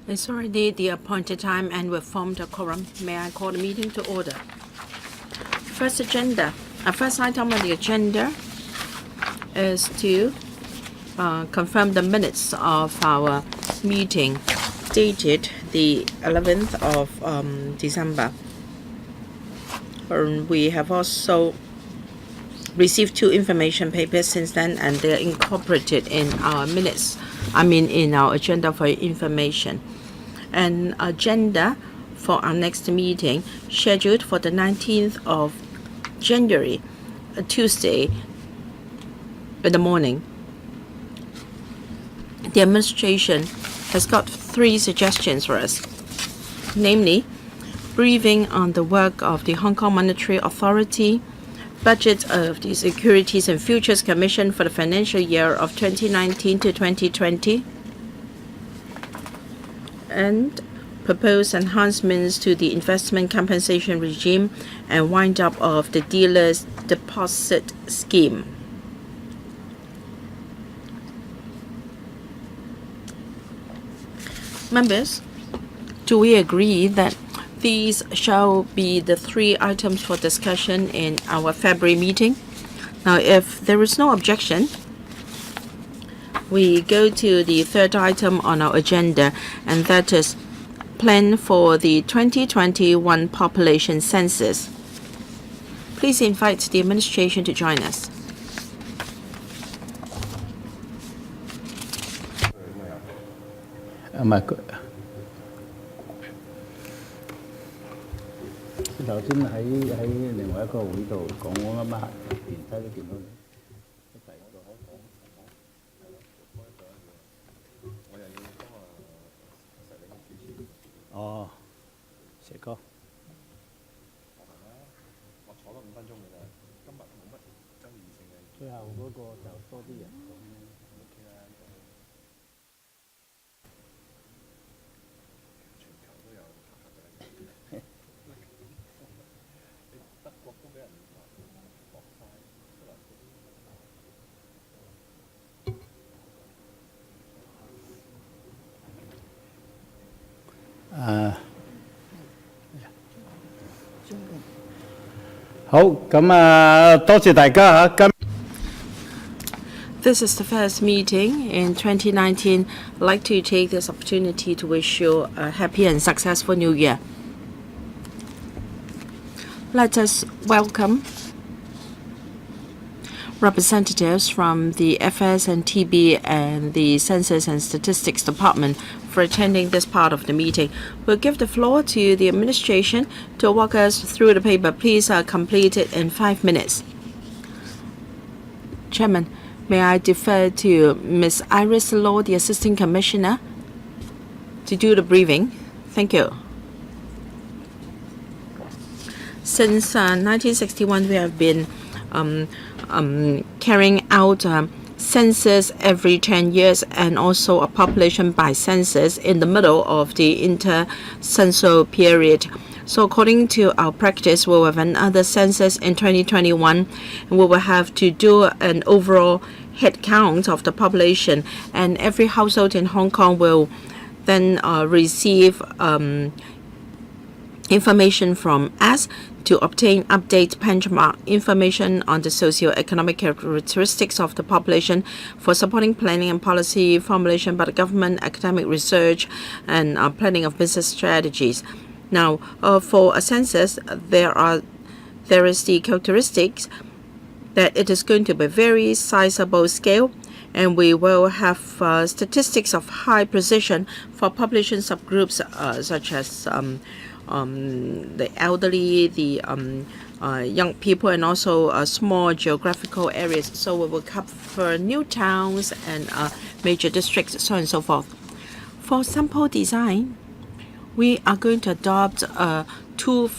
It's already the appointed time and we've formed a quorum. May I call the meeting to order? First item on the agenda is to confirm the minutes of our meeting dated the 11th of December. We have also received 2 information papers since then, and they're incorporated in our minutes. In our agenda for information. An agenda for our next meeting scheduled for the 19th of January, a Tuesday in the morning. The administration has got 3 suggestions for us, namely briefing on the work of the Hong Kong Monetary Authority, budget of the Securities and Futures Commission for the financial year of 2019 to 2020, and propose enhancements to the investment compensation regime and wind up of the dealer's deposit scheme. Members, do we agree that these shall be the 3 items for discussion in our February meeting? Now, if there is no objection, we go to the 3rd item on our agenda, and that is plan for the 2021 population census. Please invite the administration to join us. This is the first meeting in 2019. I'd like to take this opportunity to wish you a happy and successful New Year. Let us welcome representatives from the FS&TB and the Census and Statistics Department for attending this part of the meeting. We'll give the floor to the administration to walk us through the paper. Please complete it in 5 minutes. Chairman, may I defer to Ms. Iris Law, the Assistant Commissioner, to do the briefing. Thank you. Since 1961, we have been carrying out census every 10 years and also a population by census in the middle of the inter-census period. So according to our practice, we will have another census in 2021, and we will have to do an overall head count of the population, and every household in Hong Kong will then receive information from us to obtain update benchmark information on the socio-economic characteristics of the population for supporting planning and policy formulation by the government, academic research, and planning of business strategies. Now, for a census, there is the characteristics that it is going to be very sizable scale, and we will have statistics of high precision for population subgroups such as the elderly, the young people, and also small geographical areas. So we will cover new towns and major districts, so on and so forth. For sample design, we are going to adopt a 2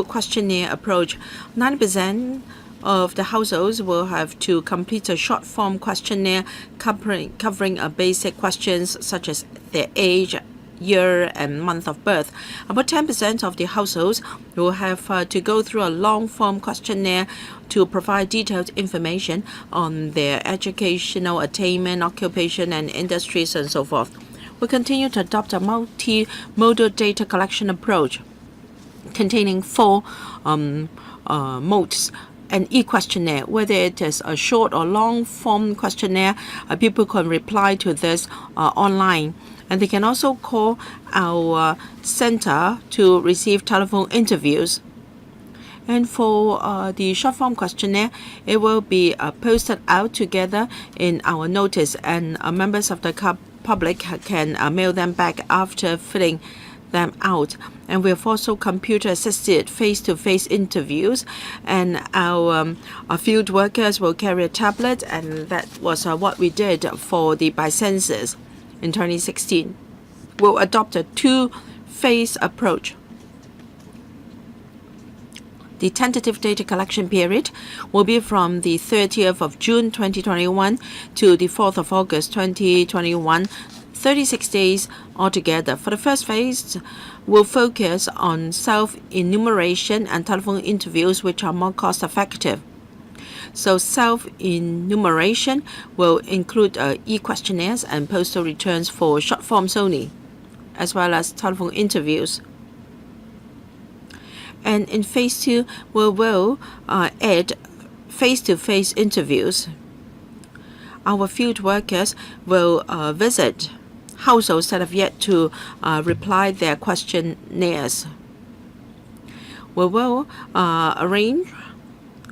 questionnaire approach. 90% of the households will have to complete a short form questionnaire covering basic questions such as their age, year, and month of birth. About 10% of the households will have to go through a long form questionnaire to provide detailed information on their educational attainment, occupation, and industries, and so forth. We continue to adopt a multimodal data collection approach containing 4 modes. An e-questionnaire, whether it is a short or long form questionnaire, people can reply to this online. And they can also call our center to receive telephone interviews. And for the short form questionnaire, it will be posted out together in our notice, and members of the public can mail them back after filling them out. And we have also computer-assisted face-to-face interviews, and our field workers will carry a tablet, and that was what we did for the by-census in 2016. We'll adopt a 2-phase approach. The tentative data collection period will be from the 30th of June 2021 to the 4th of August 2021, 36 days altogether. For the first phase, we'll focus on self-enumeration and telephone interviews, which are more cost-effective. So self-enumeration will include e-questionnaires and postal returns for short forms only, as well as telephone interviews. And in phase 2, we will add face-to-face interviews. Our field workers will visit households that have yet to reply their questionnaires. We will arrange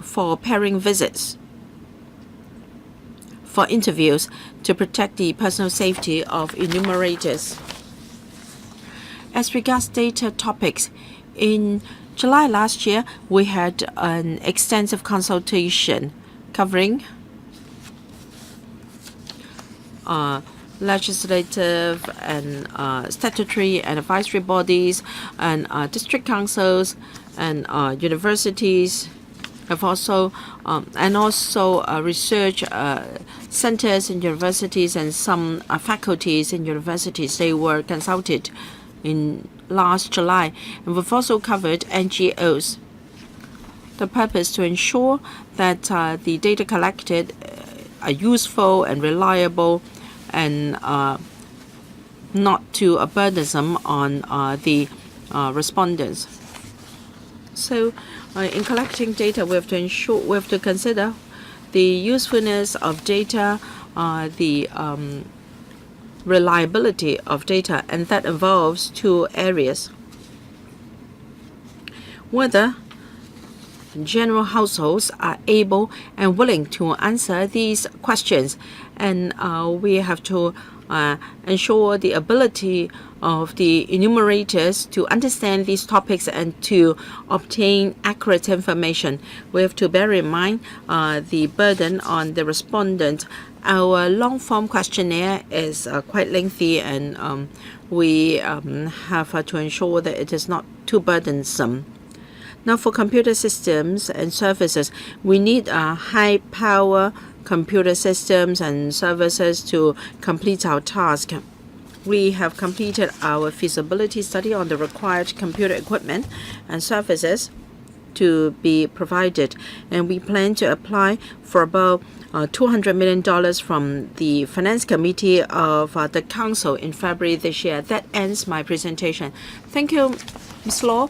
for pairing visits for interviews to protect the personal safety of enumerators. As regards data topics, in July last year, we had an extensive consultation covering legislative and statutory and advisory bodies and district councils and universities have also research centers in universities and some faculties in universities. They were consulted in last July, and we've also covered NGOs. The purpose to ensure that the data collected are useful and reliable and not too burdensome on the respondents. So in collecting data, we have to consider the usefulness of data, the reliability of data, and that involves 2 areas. Whether general households are able and willing to answer these questions, and we have to ensure the ability of the enumerators to understand these topics and to obtain accurate information. We have to bear in mind the burden on the respondent. Our long-form questionnaire is quite lengthy, and we have to ensure that it is not too burdensome. Now, for computer systems and services, we need high-power computer systems and services to complete our task. We have completed our feasibility study on the required computer equipment and services to be provided, and we plan to apply for about $200 million from the Finance Committee of the Council in February this year. That ends my presentation. Thank you, Ms. Law.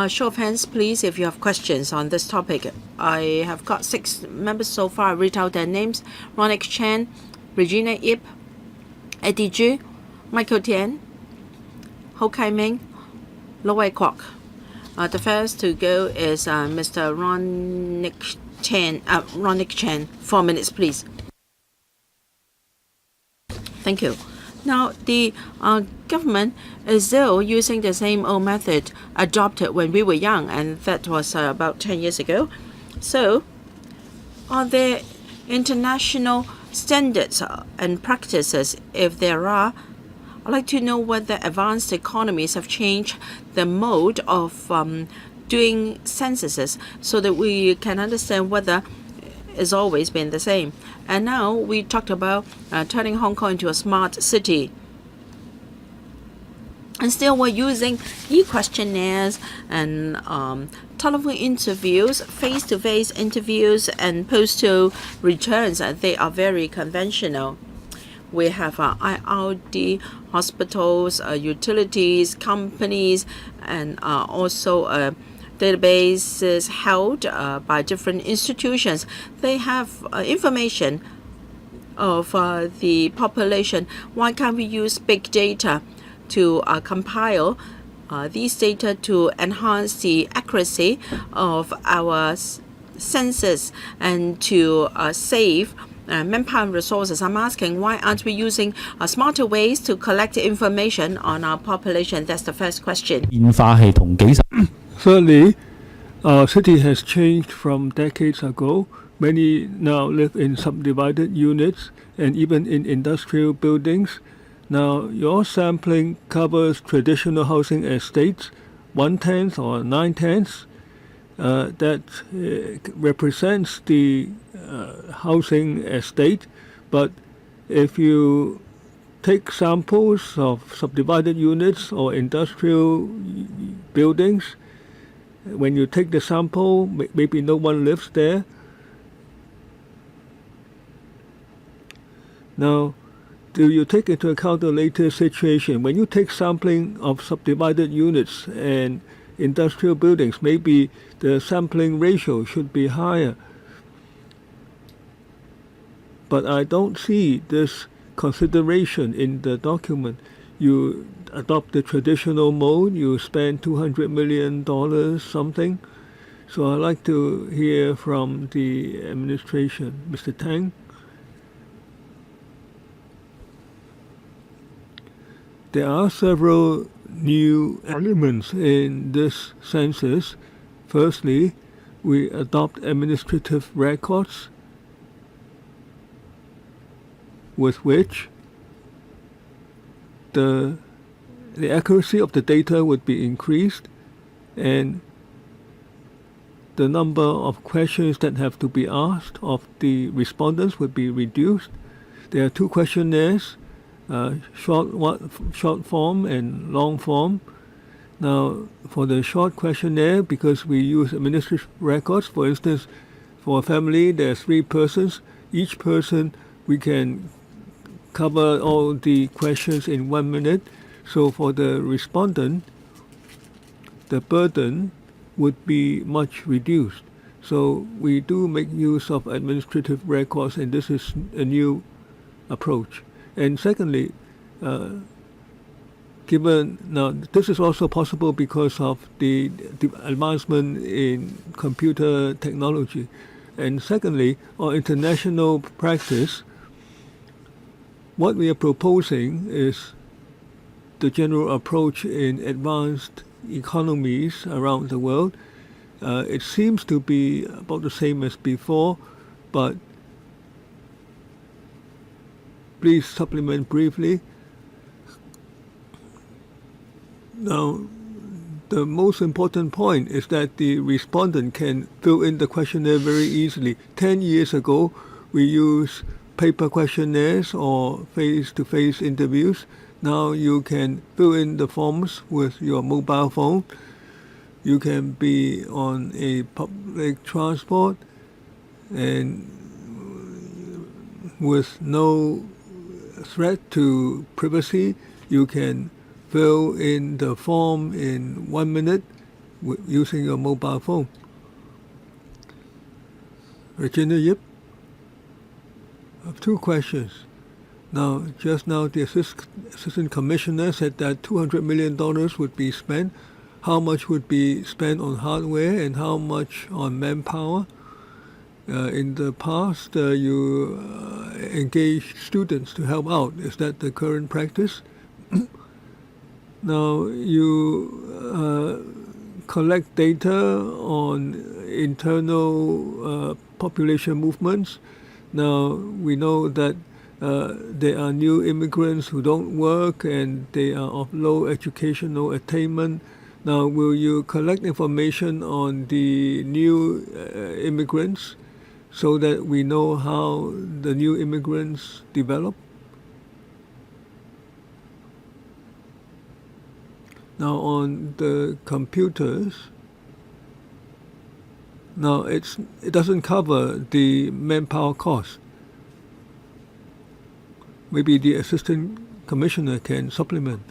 Show of hands, please, if you have questions on this topic. I have got 6 members so far. I read out their names: Ronix Chan, Regina Ip, Eddie Zhu, Michael Tian, Ho Kai Ming, Lo Wei Kwok. The first to go is Mr. Ronix Chan. 4 minutes, please. Thank you. Now, the government is still using the same old method adopted when we were young, and that was about 10 years ago. So, are there international standards and practices? If there are, I'd like to know whether advanced economies have changed the mode of doing censuses so that we can understand whether it's always been the same. And now we talked about turning Hong Kong into a smart city. And still we're using e-questionnaires and telephone interviews, face-to-face interviews, and postal returns. They are very conventional. we have IRD, hospitals, utilities, companies, and also databases held by different institutions. They have information of the population. Why can't we use big data to compile these data to enhance the accuracy of our census and to save manpower and resources? I'm asking, why aren't we using smarter ways to collect information on our population? That's the first question. Thirdly, our city has changed from decades ago. Many now live in subdivided units and even in industrial buildings. Now, your sampling covers traditional housing estates, 1/10 or 9/10. That represents the housing estate. But if you take samples of subdivided units or industrial buildings, when you take the sample, maybe no one lives there. Now, do you take into account the latest situation? When you take sampling of subdivided units and industrial buildings, maybe the sampling ratio should be higher. But I don't see this consideration in the document. You adopt the traditional mode, you spend $200 million something. So I'd like to hear from the administration. Mr. Tang? There are several new elements in this census. Firstly, we adopt administrative records with which the accuracy of the data would be increased and the number of questions that have to be asked of the respondents would be reduced. There are 2 questionnaires, short form and long form. Now, for the short questionnaire, because we use administrative records, for instance, for a family, there are 3 persons. Each person, we can cover all the questions in 1 minute. So for the respondent, the burden would be much reduced. So we do make use of administrative records, and this is a new approach. And secondly, given now this is also possible because of the advancement in computer technology. And secondly, our international practice, what we are proposing is the general approach in advanced economies around the world. It seems to be about the same as before, but please supplement briefly. Now, the most important point is that the respondent can fill in the questionnaire very easily. 10 years ago, we used paper questionnaires or face-to-face interviews. Now you can fill in the forms with your mobile phone. You can be on a public transport and with no threat to privacy, you can fill in the form in 1 minute using your mobile phone. Regina Yip? I have 2 questions. Now, just now the Assistant Commissioner said that $200 million would be spent. How much would be spent on hardware and how much on manpower? In the past, you engaged students to help out. Is that the current practice? Now, you collect data on internal population movements. Now, we know that there are new immigrants who don't work and they are of low educational attainment. Now, will you collect information on the new immigrants so that we know how the new immigrants develop? Now, on the computers, now it doesn't cover the manpower cost. maybe the Assistant Commissioner can supplement.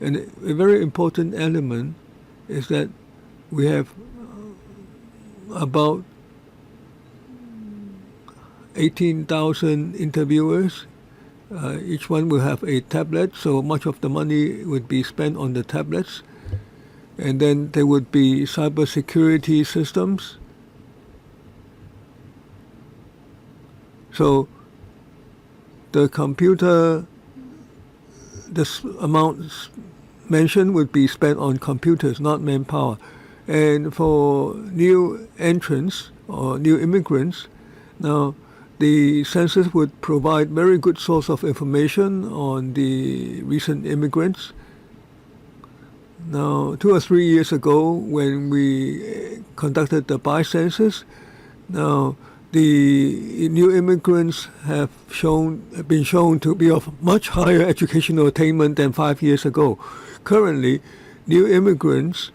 And a very important element is that we have about 18,000 interviewers. Each one will have a tablet, so much of the money would be spent on the tablets. And then there would be cybersecurity systems. So the computer, this amount mentioned would be spent on computers, not manpower. And for new entrants or new immigrants, now the census would provide very good source of information on the recent immigrants. Now, 2 or 3 years ago, when we conducted the bi-census, now the new immigrants have been shown to be of much higher educational attainment than 5 years ago. Currently, new immigrants,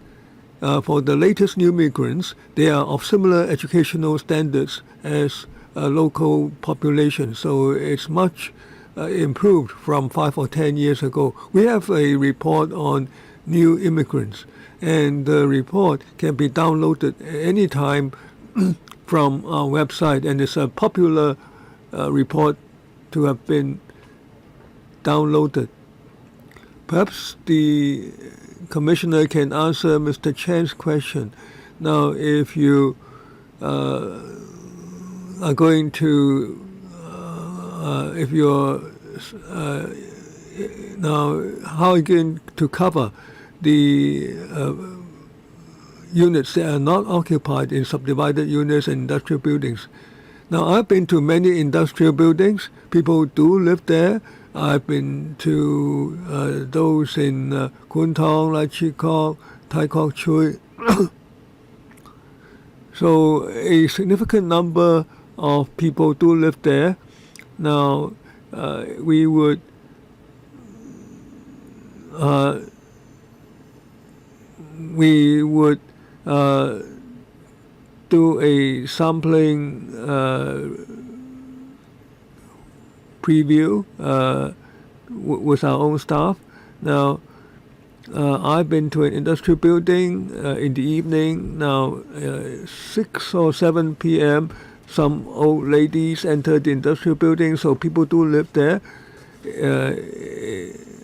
for the latest new migrants, they are of similar educational standards as local population, so it's much improved from 5 or 10 years ago. We have a report on new immigrants, and the report can be downloaded anytime from our website, and it's a popular report to have been downloaded. Perhaps the Commissioner can answer Mr. Chan's question. Now, if you are going to, if you're now, how are you going to cover the units that are not occupied in subdivided units and industrial buildings? Now, I've been to many industrial buildings. People do live there. I've been to those in Kwun Tong, Lai Chi Kok, Tai Kok Chui. So a significant number of people do live there. Now, we would do a sampling preview with our own staff. Now, I've been to an industrial building in the evening. Now, 6 or 7 p.m., some old ladies entered the industrial building, so people do live there.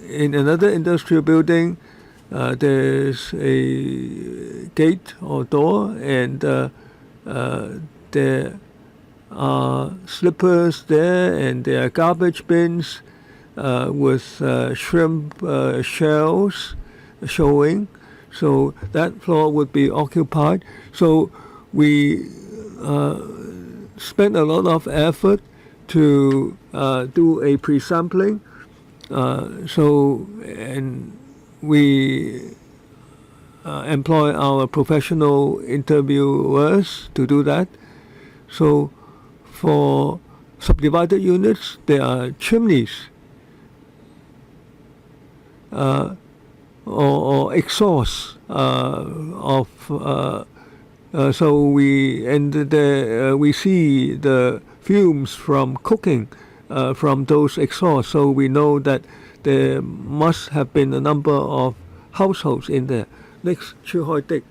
In another industrial building, there's a gate or door, and there are slippers there, and there are garbage bins with shrimp shells showing. So that floor would be occupied. So we spent a lot of effort to do a pre-sampling. And we employ our professional interviewers to do that. So for subdivided units, there are chimneys or exhausts so we see the fumes from cooking from those exhausts. So we know that there must have been a number of households in there. Next, Chu Hoi Dik.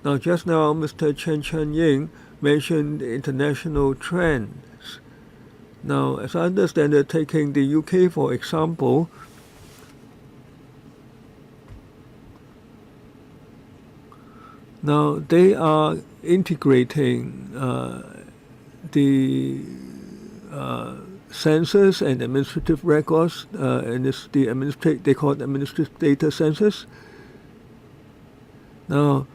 Now, just now, Mr. Chen Ying mentioned international trends. Now, as I understand it, taking the UK for example, now they are integrating the census and administrative records, and it's they call it administrative data census. Now,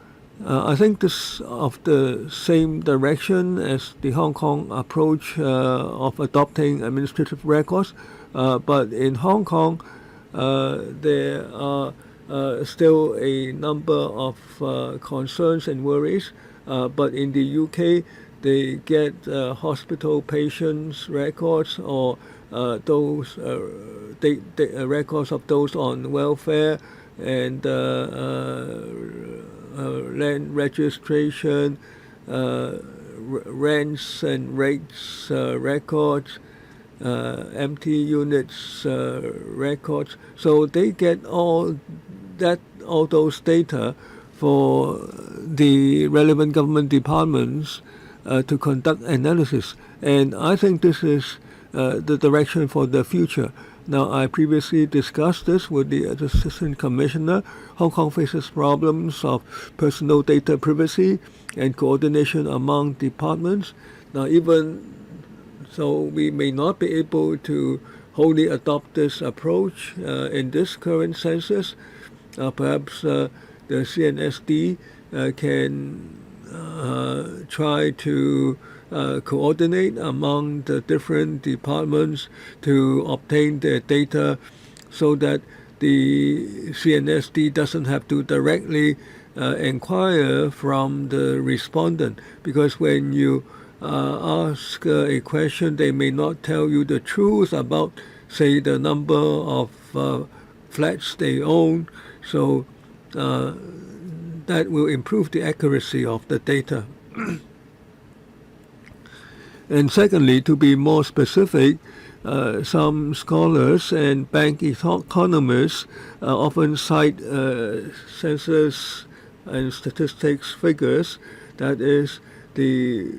I think this of the same direction as the Hong Kong approach of adopting administrative records, but in Hong Kong there are still a number of concerns and worries, but in the UK they get hospital patients' records or those records of those on welfare and land registration, rents and rates records, empty units records. So they get all those data for the relevant government departments to conduct analysis. And I think this is the direction for the future. Now, I previously discussed this with the Assistant Commissioner. Hong Kong faces problems of personal data privacy and coordination among departments. Now, even so, we may not be able to wholly adopt this approach in this current census. Perhaps the CNSD can try to coordinate among the different departments to obtain their data so that the CNSD doesn't have to directly inquire from the respondent, because when you ask a question, they may not tell you the truth about, say, the number of flats they own. So that will improve the accuracy of the data. And secondly, to be more specific, some scholars and bank economists often cite census and statistics figures, that is the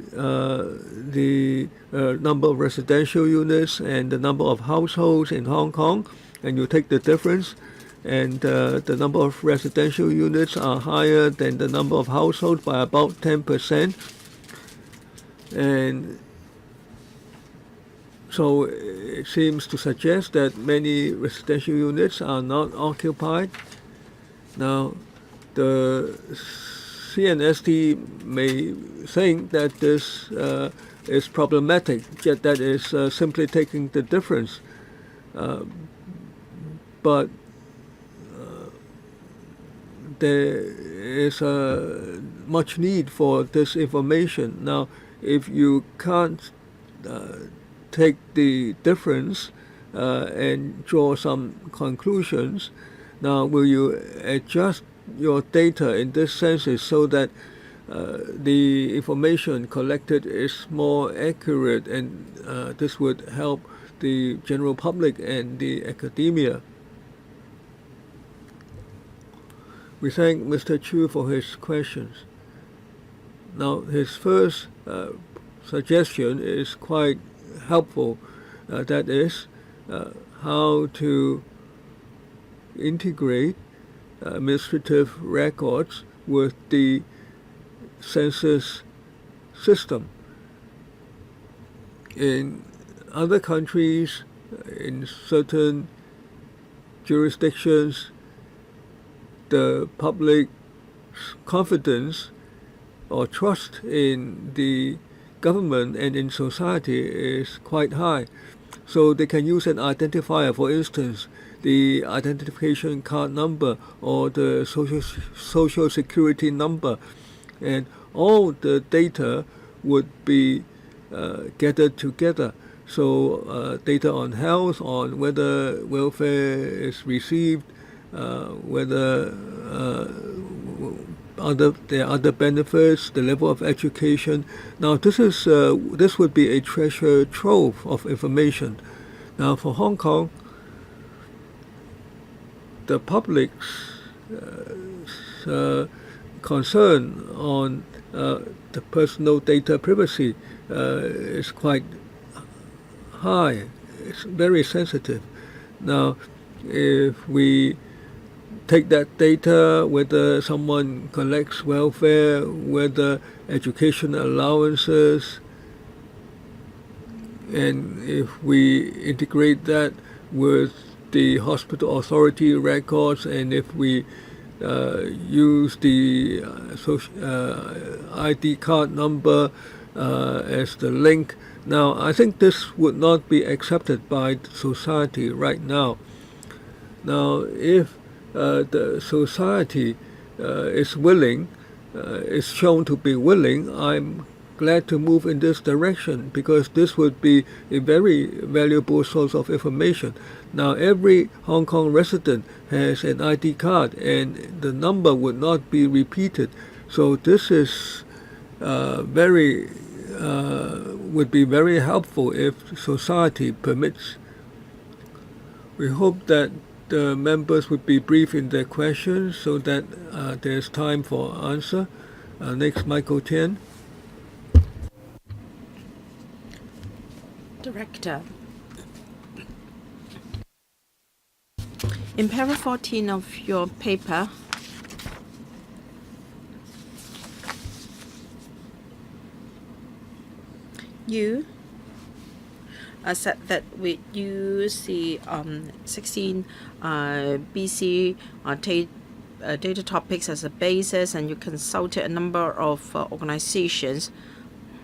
number of residential units and the number of households in Hong Kong, and you take the difference, and the number of residential units are higher than the number of households by about 10%. And so it seems to suggest that many residential units are not occupied. Now, the CNSD may think that this is problematic, yet that is simply taking the difference. But there is much need for this information. Now, if you can't take the difference and draw some conclusions, now will you adjust your data in this census so that the information collected is more accurate, and this would help the general public and the academia? We thank Mr. Chu for his questions. Now, his first suggestion is quite helpful. That is how to integrate administrative records with the census system. In other countries, in certain jurisdictions, the public's confidence or trust in the government and in society is quite high. So they can use an identifier, for instance, the identification card number or the social security number, and all the data would be gathered together. So data on health, on whether welfare is received, whether there are other benefits, the level of education. Now, this would be a treasure trove of information. Now, for Hong Kong, the public's concern on the personal data privacy is quite high. It's very sensitive. Now, if we take that data, whether someone collects welfare, whether education allowances, and if we integrate that with the hospital authority records, and if we use the ID card number as the link, now I think this would not be accepted by society right now. Now, if the society is willing, is shown to be willing, I'm glad to move in this direction, because this would be a very valuable source of information. Now, every Hong Kong resident has an ID card, and the number would not be repeated. So this is very would be very helpful if society permits. We hope that the members would be brief in their questions so that there's time for answer. Next, Michael Tian. Director, in paragraph 14 of your paper, you said that we use the 16 BC data topics as a basis, and you consulted a number of organizations,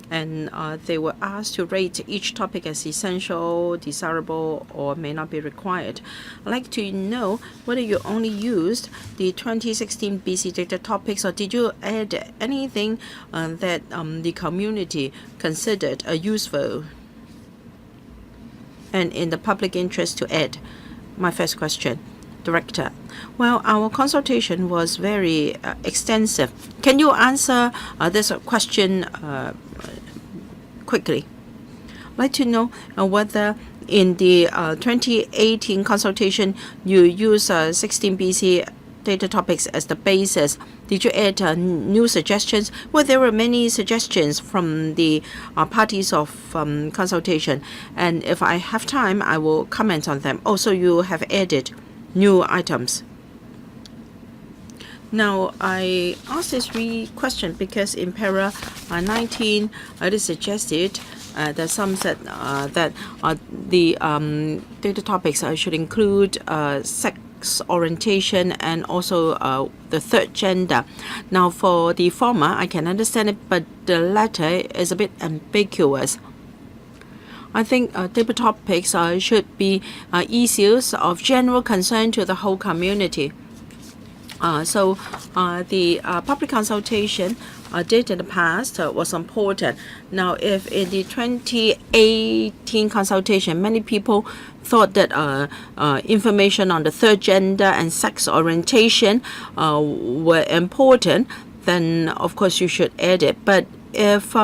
and they were asked to rate each topic as essential, desirable, or may not be required. I'd like to know whether you only used the 2016 BC data topics, or did you add anything that the community considered useful and in the public interest to add? My first question. Director, well, our consultation was very extensive. Can you answer this question quickly? I'd like to know whether in the 2018 consultation you use 16 BC data topics as the basis. Did you add new suggestions? Well, there were many suggestions from the parties of consultation, and if I have time, I will comment on them. Also, you have added new items. Now, I asked this question because in para 19, it is suggested that some said that the data topics should include sex orientation and also the third gender. Now, for the former, I can understand it, but the latter is a bit ambiguous. I think data topics should be issues of general concern to the whole community. So the public consultation did in the past was important. Now, if in the 2018 consultation many people thought that information on the third gender and sex orientation were important, then of course you should add it. But if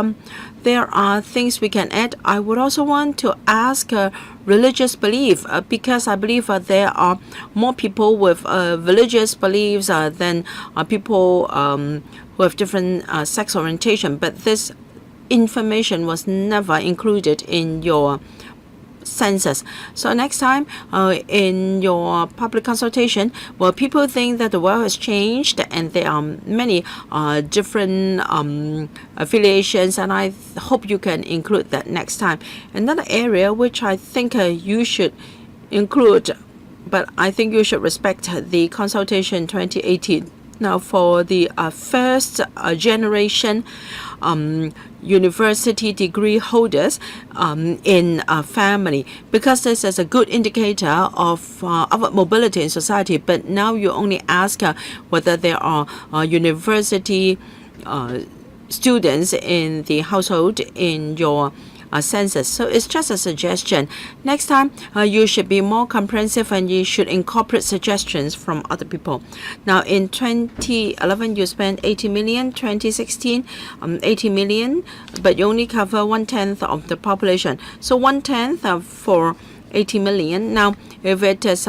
there are things we can add, I would also want to ask religious belief, because I believe there are more people with religious beliefs than people who have different sex orientation. But this information was never included in your census. So next time in your public consultation, well, people think that the world has changed and there are many different affiliations, and I hope you can include that next time. Another area which I think you should include, but I think you should respect the consultation 2018. Now, for the first generation university degree holders in a family, because this is a good indicator of our mobility in society. But now you only ask whether there are university students in the household in your census. So it's just a suggestion. Next time, you should be more comprehensive and you should incorporate suggestions from other people. Now, in 2011, you spent 80 million, 2016, 80 million, but you only cover 1/10 of the population. So 1/10 for 80 million. Now, if it is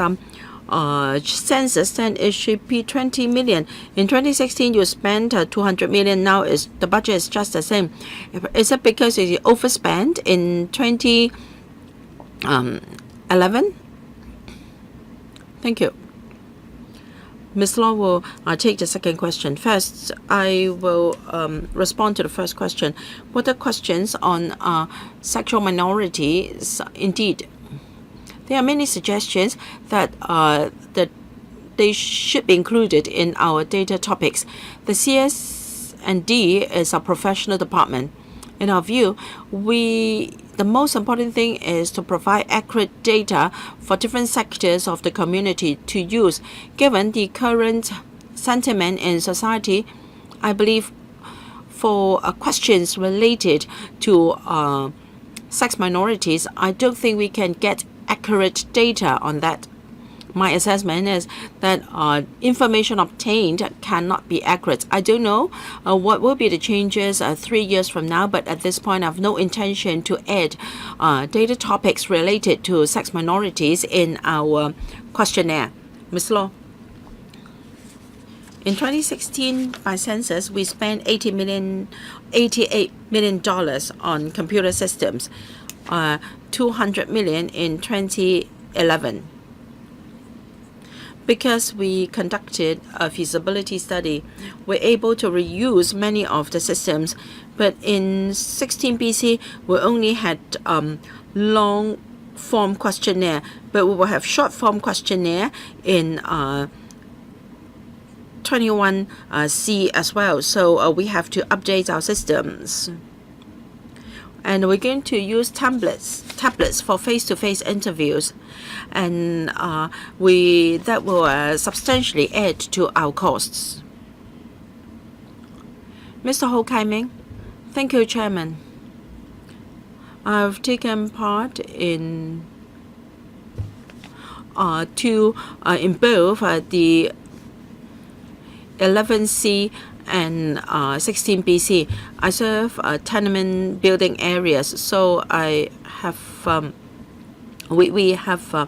census, then it should be 20 million. In 2016, you spent 200 million. Now the budget is just the same. Is it because you overspent in 2011? Thank you. Ms. Law will take the second question. First, I will respond to the first question. What are questions on sexual minorities? Indeed, there are many suggestions that they should be included in our data topics. The CS&D is a professional department. In our view, the most important thing is to provide accurate data for different sectors of the community to use. Given the current sentiment in society, I believe for questions related to sex minorities, I don't think we can get accurate data on that. my assessment is that information obtained cannot be accurate. I don't know what will be the changes 3 years from now, but at this point I have no intention to add data topics related to sex minorities in our questionnaire. Ms. Law. In 2016, by census, we spent $88 million on computer systems, $200 million in 2011. Because we conducted a feasibility study, we're able to reuse many of the systems. But in 16 BC, we only had long form questionnaire, but we will have short form questionnaire in 21C as well. So we have to update our systems. And we're going to use tablets for face-to-face interviews, and that will substantially add to our costs. Mr. Ho Kai Ming. Thank you, Chairman. I've taken part in in both the 11C and 16 BC. I serve tenement building areas, so I have we have a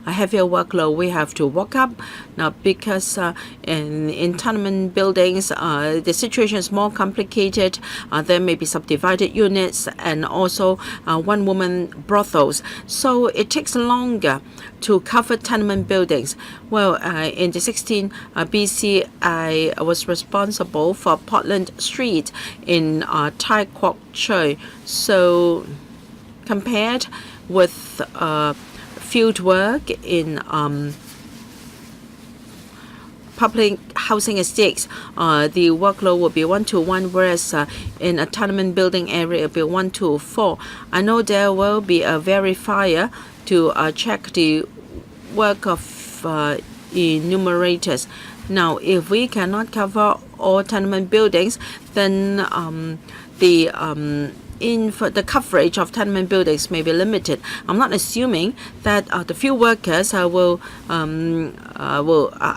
heavier workload. We have to walk up now because in tenement buildings the situation is more complicated. There may be subdivided units and also one-woman brothels, so it takes longer to cover tenement buildings. Well, in the 16 BC, I was responsible for Portland Street in Tai Kwok Choi. So compared with field work in public housing estates, the workload will be 1-to-1, whereas in a tenement building area it will be 1-to-4. I know there will be a verifier to check the work of enumerators. Now, if we cannot cover all tenement buildings, then the coverage of tenement buildings may be limited. I'm not assuming that the field workers are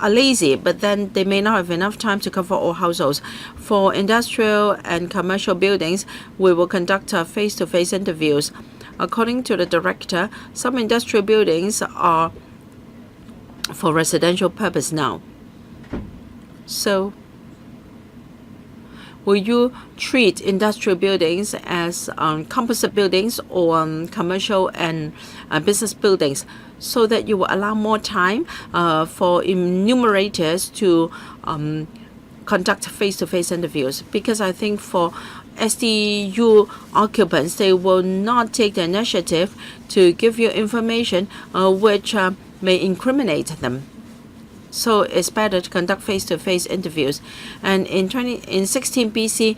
lazy, but then they may not have enough time to cover all households. For industrial and commercial buildings, we will conduct face-to-face interviews. According to the director, some industrial buildings are for residential purpose now. So, will you treat industrial buildings as composite buildings or commercial and business buildings, so that you will allow more time for enumerators to conduct face-to-face interviews? Because I think for SDU occupants, they will not take the initiative to give you information which may incriminate them. So it's better to conduct face-to-face interviews. And in 16 BC,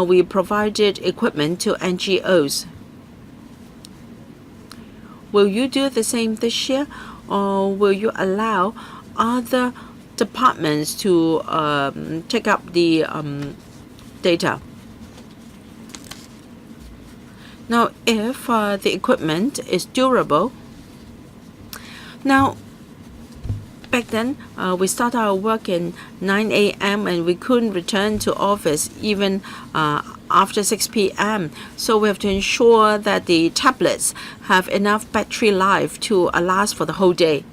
we provided equipment to NGOs. Will you do the same this year, or will you allow other departments to take up the data? Now, if the equipment is durable, now, back then, we started our work in 9 a.m. and we couldn't return to office even after 6 p.m. So we have to ensure that the tablets have enough battery life to last for the whole day.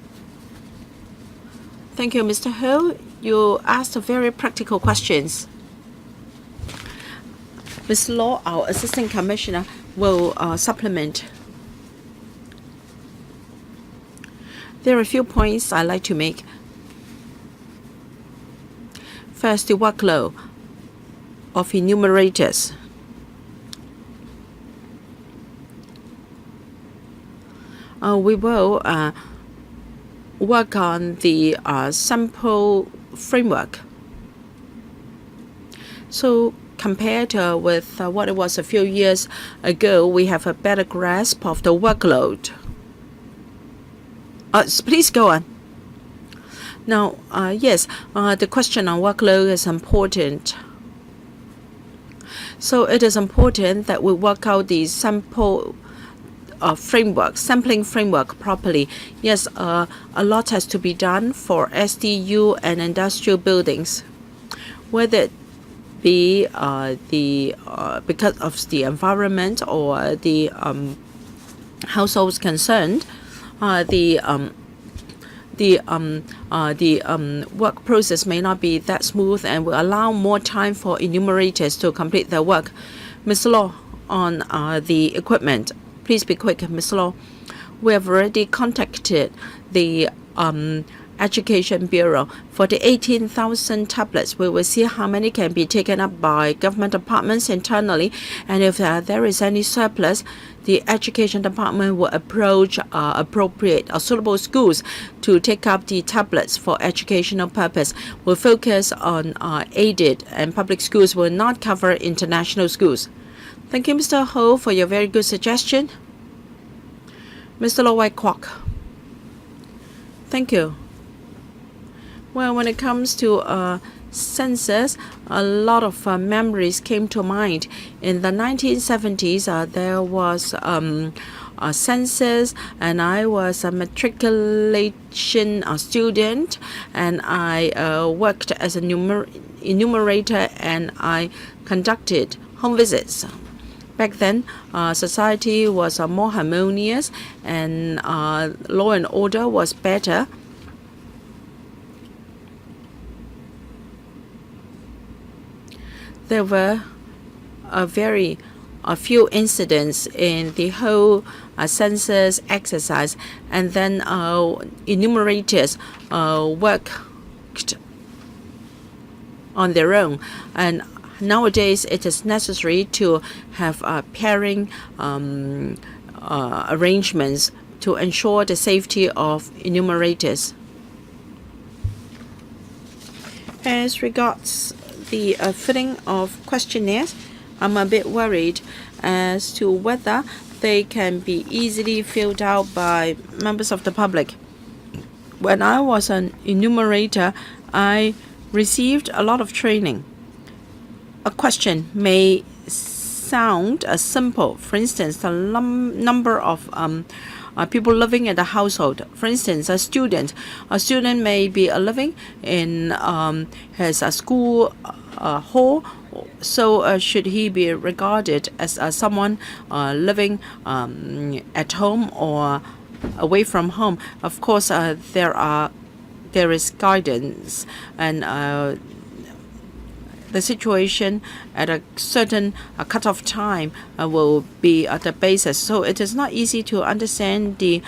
Thank you, Mr. Ho. You asked very practical questions. Ms. Law, our Assistant Commissioner, will supplement. There are a few points I'd like to make. First, the workload of enumerators. We will work on the sample framework. So compared with what it was a few years ago, we have a better grasp of the workload. Please go on. Now, yes, the question on workload is important. So it is important that we work out the sample framework, sampling framework properly. Yes, a lot has to be done for SDU and industrial buildings, whether it be because of the environment or the households concerned. The work process may not be that smooth and will allow more time for enumerators to complete their work. Mr. Law, on the equipment, please be quick, Mr. Law. We have already contacted the Education Bureau for the 18,000 tablets. We will see how many can be taken up by government departments internally, and if there is any surplus, the Education Department will approach appropriate or suitable schools to take up the tablets for educational purpose. We'll focus on aided and public schools, will not cover international schools. Thank you, Mr. Ho, for your very good suggestion. Mr. Lo Wai Kwok. Thank you. Well, when it comes to census, a lot of memories came to mind. In the 1970s, there was a census, and I was a matriculation student, and I worked as an enumerator, and I conducted home visits. Back then, society was more harmonious, and law and order was better. There were a few incidents in the whole census exercise, and then enumerators worked on their own. And nowadays, it is necessary to have pairing arrangements to ensure the safety of enumerators. As regards the filling of questionnaires, I'm a bit worried as to whether they can be easily filled out by members of the public. When I was an enumerator, I received a lot of training. A question may sound simple. For instance, the number of people living in the household. For instance, a student may be living in his school hall. So should he be regarded as someone living at home or away from home? Of course, there is guidance, and the situation at a certain cutoff time will be at the basis. So it is not easy to understand the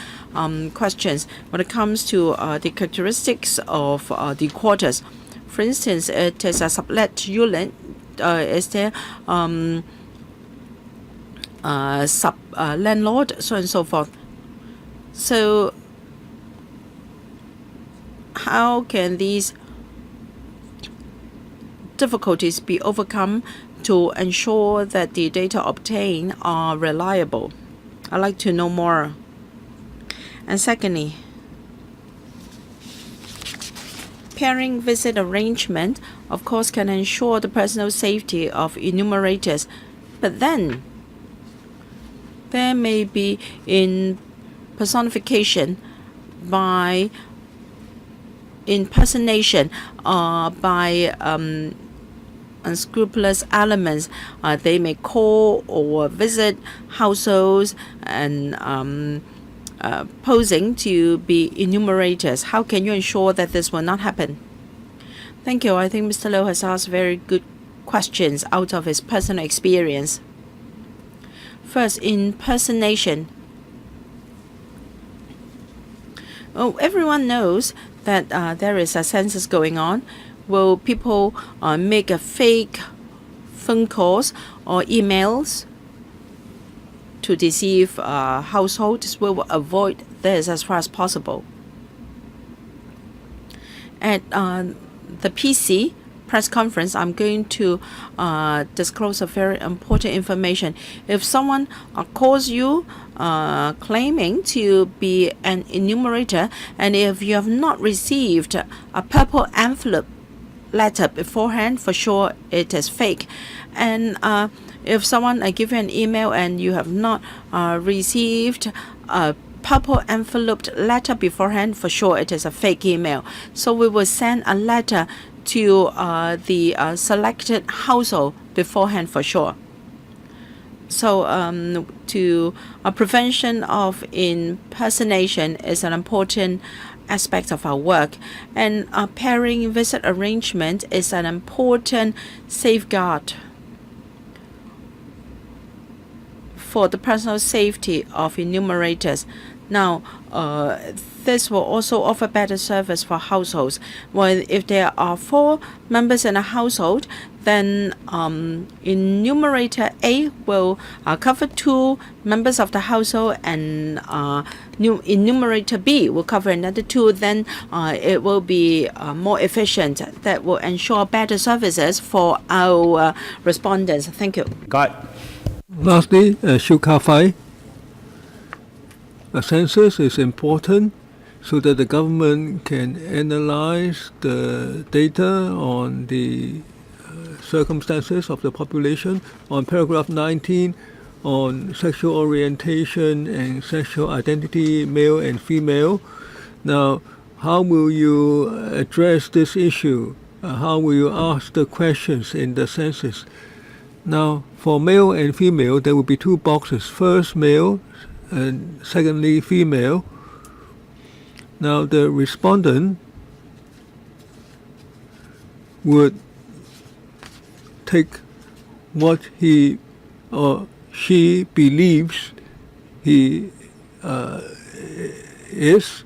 questions when it comes to the characteristics of the quarters. For instance, it is a sublet unit. Is there landlord, so and so forth. So how can these difficulties be overcome to ensure that the data obtained are reliable? I'd like to know more. And secondly, pairing visit arrangement, of course, can ensure the personal safety of enumerators, but then there may be impersonification by impersonation by unscrupulous elements. They may call or visit households and posing to be enumerators. How can you ensure that this will not happen? Thank you. I think Mr. Low has asked very good questions out of his personal experience. First, impersonation. Oh, everyone knows that there is a census going on. Will people make a fake phone calls or emails to deceive households? We will avoid this as far as possible. At the PC press conference, I'm going to disclose a very important information. If someone calls you claiming to be an enumerator, and if you have not received a purple envelope letter beforehand, for sure it is fake. And If someone give you an email and you have not received a purple enveloped letter beforehand, for sure it is a fake email. So we will send a letter to the selected household beforehand for sure. So to prevention of impersonation is an important aspect of our work, and pairing visit arrangement is an important safeguard for the personal safety of enumerators. Now, this will also offer better service for households. Well, if there are 4 members in a household, then enumerator A will cover 2 members of the household, and enumerator B will cover another 2. Then it will be more efficient. That will ensure better services for our respondents. Thank you. Lastly, Shukafai. A census is important so that the government can analyze the data on the circumstances of the population. On paragraph 19, on sexual orientation and sexual identity, male and female. Now, how will you address this issue? How will you ask the questions in the census? Now, for male and female, there will be 2 boxes. First, male, and secondly, female. Now, the respondent would take what he or she believes he is.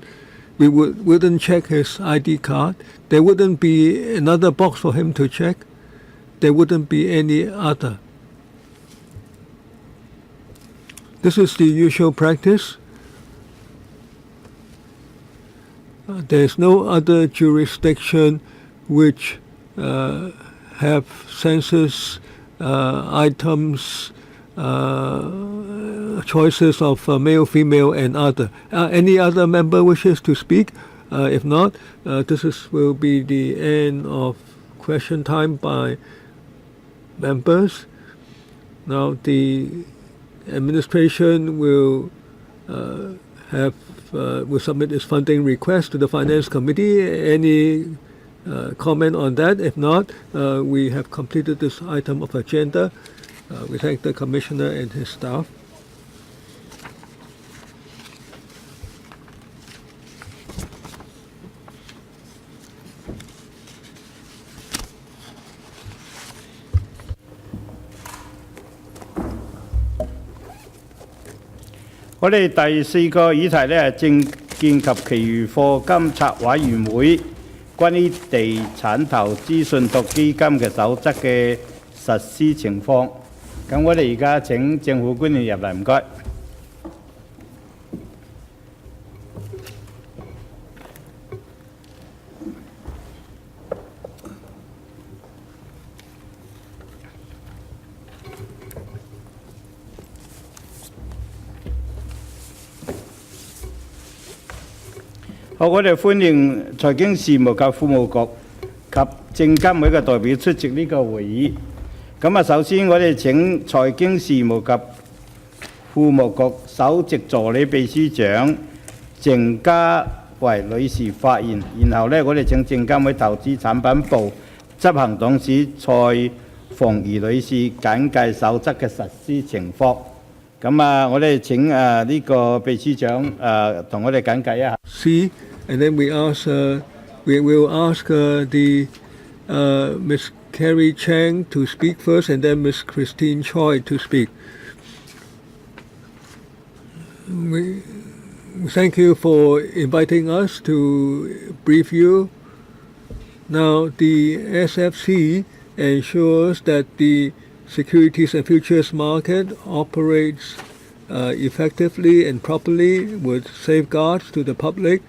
We wouldn't check his ID card. There wouldn't be another box for him to check. There wouldn't be any other. This is the usual practice. There's no other jurisdiction which have census items, choices of male, female, and other. Any other member wishes to speak? If not, will be the end of question time by members. Now the administration will submit its funding request to the Finance Committee. Any comment on that? If not, we have completed this item of agenda. We thank the Commissioner and his staff.我哋第4個議題呢，係證券及期餘課金策委員會關於地產投資信託基金嘅守則嘅實施情況。咁我哋而家請政府官員入嚟，唔該。好，我哋歡迎財經事務及庫務局及證監會嘅代表出席呢個會議。咁首先我哋請財經事務及庫務局首席助理秘書長鄭家維女士發言，然後我哋請證監會投資產品部執行董事蔡鳳儀女士簡介守則嘅實施情況。咁我哋請呢個秘書長同我哋簡介一下。And then we will ask the Miss Carrie Chang to speak first, and then Miss Christine Choi to speak. We thank you for inviting us to brief you. Now, the SFC ensures that the securities and futures market operates effectively and properly with safeguards to the public.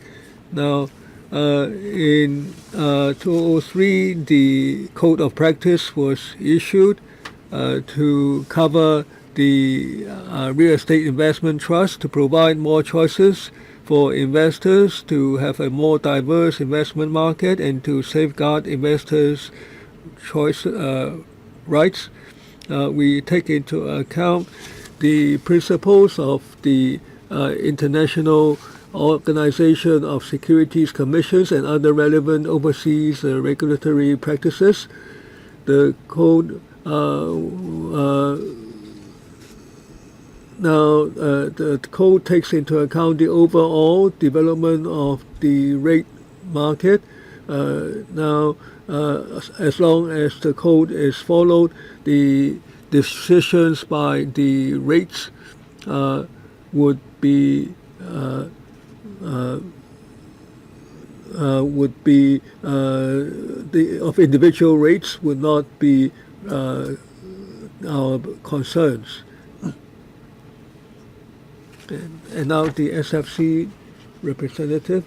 Now, in 2003, the Code of Practice was issued to cover the real estate investment trust, to provide more choices for investors, to have a more diverse investment market, and to safeguard investors' choice rights. we take into account the principles of the International Organization of Securities Commissions and other relevant overseas regulatory practices. The code the code takes into account the overall development of the rate market. As long as the code is followed, the decisions by the rates would be of individual rates would not be our concerns. And now the SFC representative.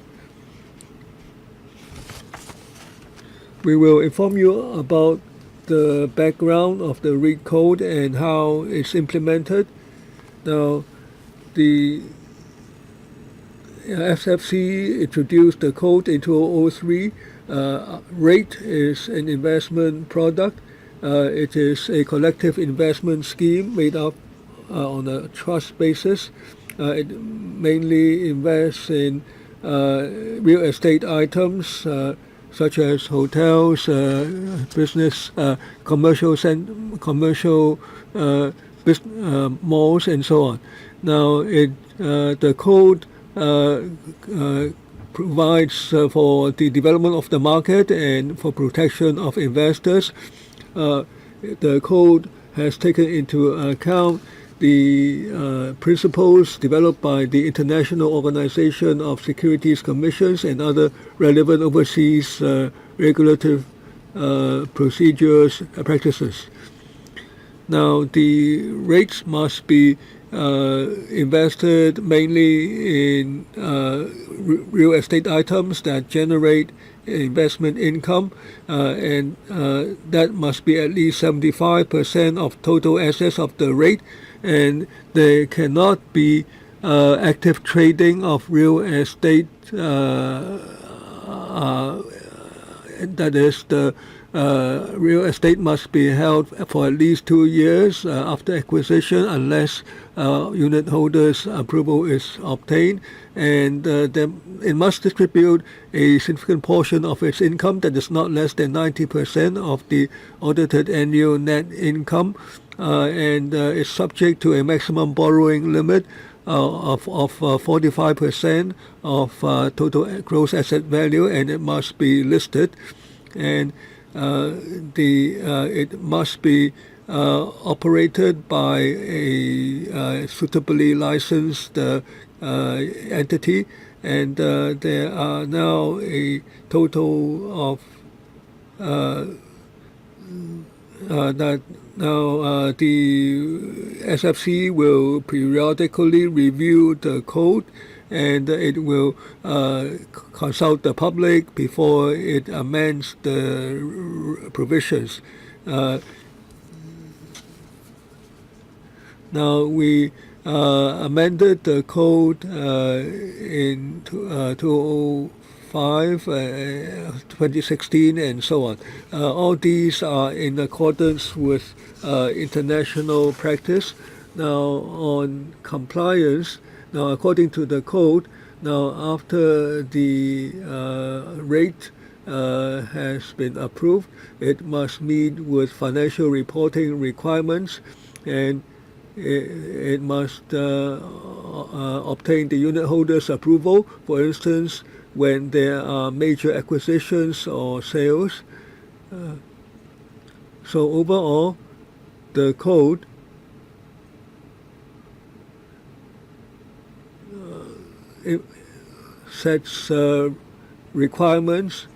We will inform you about the background of the REIT code and how it's implemented. Now, the SFC introduced the code in 2003. REIT is an investment product. It is a collective investment scheme made up on a trust basis. It mainly invests in real estate items such as hotels, business, commercial malls, and so on. Now, the code provides for the development of the market and for protection of investors. The code has taken into account the principles developed by the International Organization of Securities Commissions and other relevant overseas regulative procedures practices. Now, the rates must be invested mainly in real estate items that generate investment income, and that must be at least 75% of total assets of the rate, and there cannot be active trading of real estate, that is, the real estate must be held for at least 2 years after acquisition unless unit holders' approval is obtained, and it must distribute a significant portion of its income that is not less than 90% of the audited annual net income, and is subject to a maximum borrowing limit of 45% of total gross asset value, and it must be listed, and it must be operated by a suitably licensed entity, and there are now a total of the SFC will periodically review the code, and it will consult the public before it amends the provisions. Now, we amended the code in 2005, 2016, and so on. All these are in accordance with international practice. Now, on compliance, now according to the code, now after the rate has been approved, it must meet with financial reporting requirements, and it must obtain the unit holder's approval, for instance, when there are major acquisitions or sales. So overall, the code it sets requirements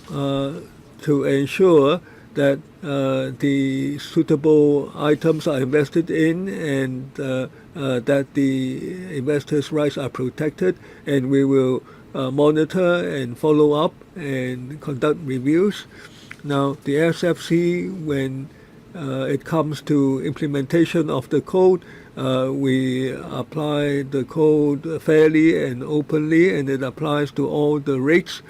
to ensure that the suitable items are invested in, and that the investors' rights are protected, and we will monitor and follow up and conduct reviews. Now, the SFC, when it comes to implementation of the code, we apply the code fairly and openly, and it applies to all the rates.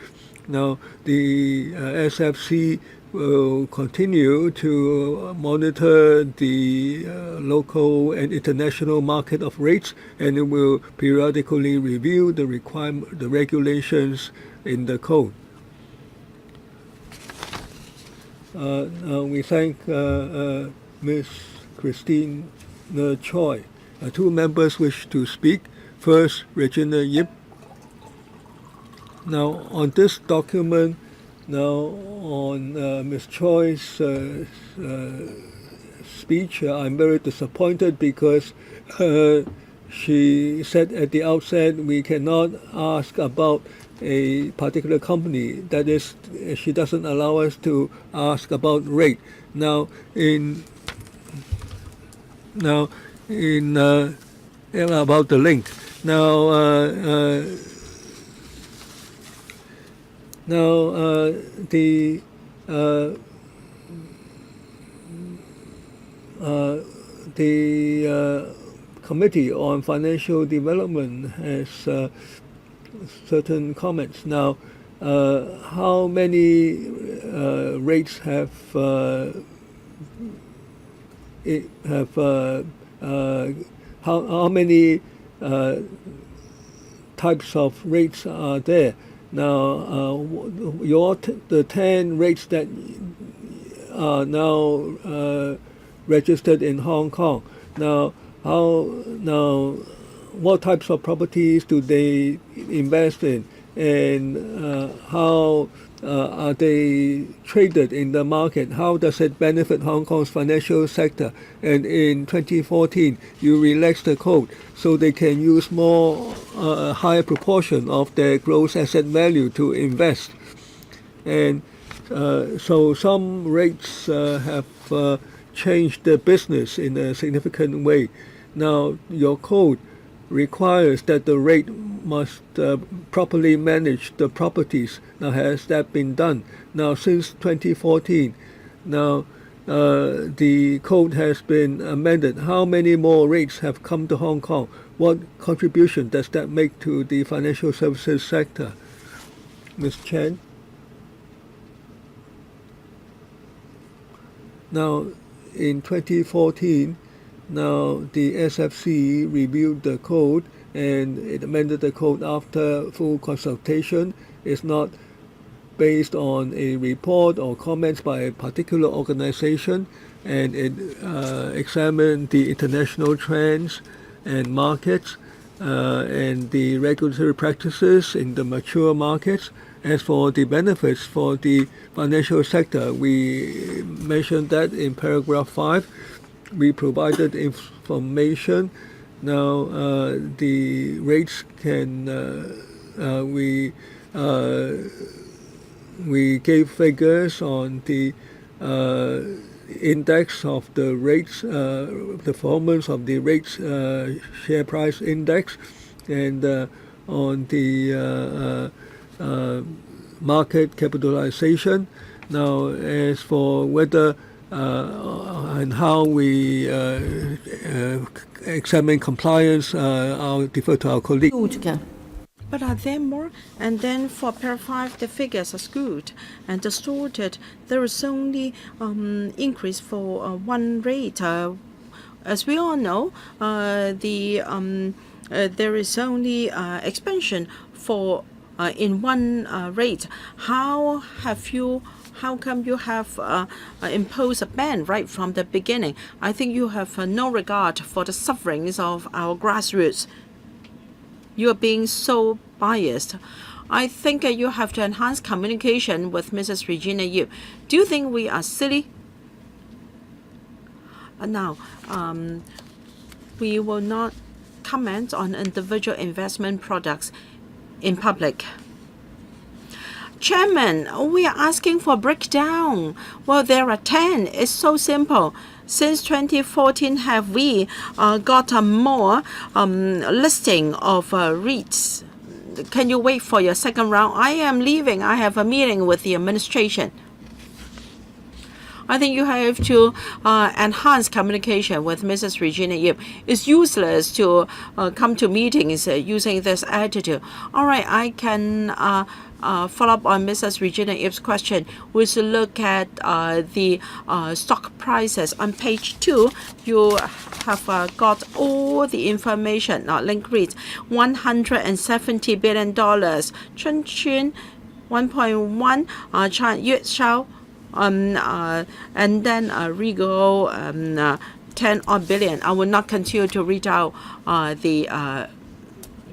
Now, the SFC will continue to monitor the local and international market of rates, and it will periodically review the regulations in the code. We thank Ms. Christine Choi. Two members wish to speak. First, Regina Yip. Now, on this document, now on Ms. Choi's speech, I'm very disappointed because she said at the outset we cannot ask about a particular company. That is, she doesn't allow us to ask about rate. Now, about the link. The Committee on Financial Development has certain comments. Now, how many rates have how many types of rates are there? Now, the 10 rates that are now registered in Hong Kong. Now, what types of properties do they invest in, and how are they traded in the market? How does it benefit Hong Kong's financial sector? And in 2014, you relaxed the code so they can use more higher proportion of their gross asset value to invest. And so some rates have changed the business in a significant way. Now, your code requires that the rate must properly manage the properties. Now, has that been done? Now, since 2014, now the code has been amended. How many more rates have come to Hong Kong? What contribution does that make to the financial services sector? Ms. Chen? Now, in 2014, now the SFC reviewed the code and it amended the code after full consultation. It's not based on a report or comments by a particular organization, and it examined the international trends and markets and the regulatory practices in the mature markets. As for the benefits for the financial sector, we mentioned that in paragraph 5. We provided information. Now, the rates can, we gave figures on the index of the rates, performance of the rates share price index, and on the market capitalization. Now, as for whether and how we examine compliance, I'll defer to our colleague. But are there more? And then for paragraph 5, the figures are skewed and distorted. There is only increase for one rate. As we all know, there is only expansion for in one rate. How come you have imposed a ban right from the beginning? I think you have no regard for the sufferings of our grassroots. You are being so biased. I think you have to enhance communication with Mrs. Regina Yu. Do you think we are silly? Now, we will not comment on individual investment products in public. Chairman, we are asking for a breakdown. Well, there are 10. It's so simple. Since 2014, have we got a more listing of REITs? Can you wait for your second round? I am leaving. I have a meeting with the administration. I think you have to enhance communication with Mrs. Regina Yip. It's useless to come to meetings using this attitude. All right, I can follow up on Mrs. Regina Yip's question. We should look at the stock prices. On page 2, you have got all the information. Link reads $170 billion. Chunchun 1.1 Chan Yue Shao, and then Regal 10 odd billion. I will not continue to read out the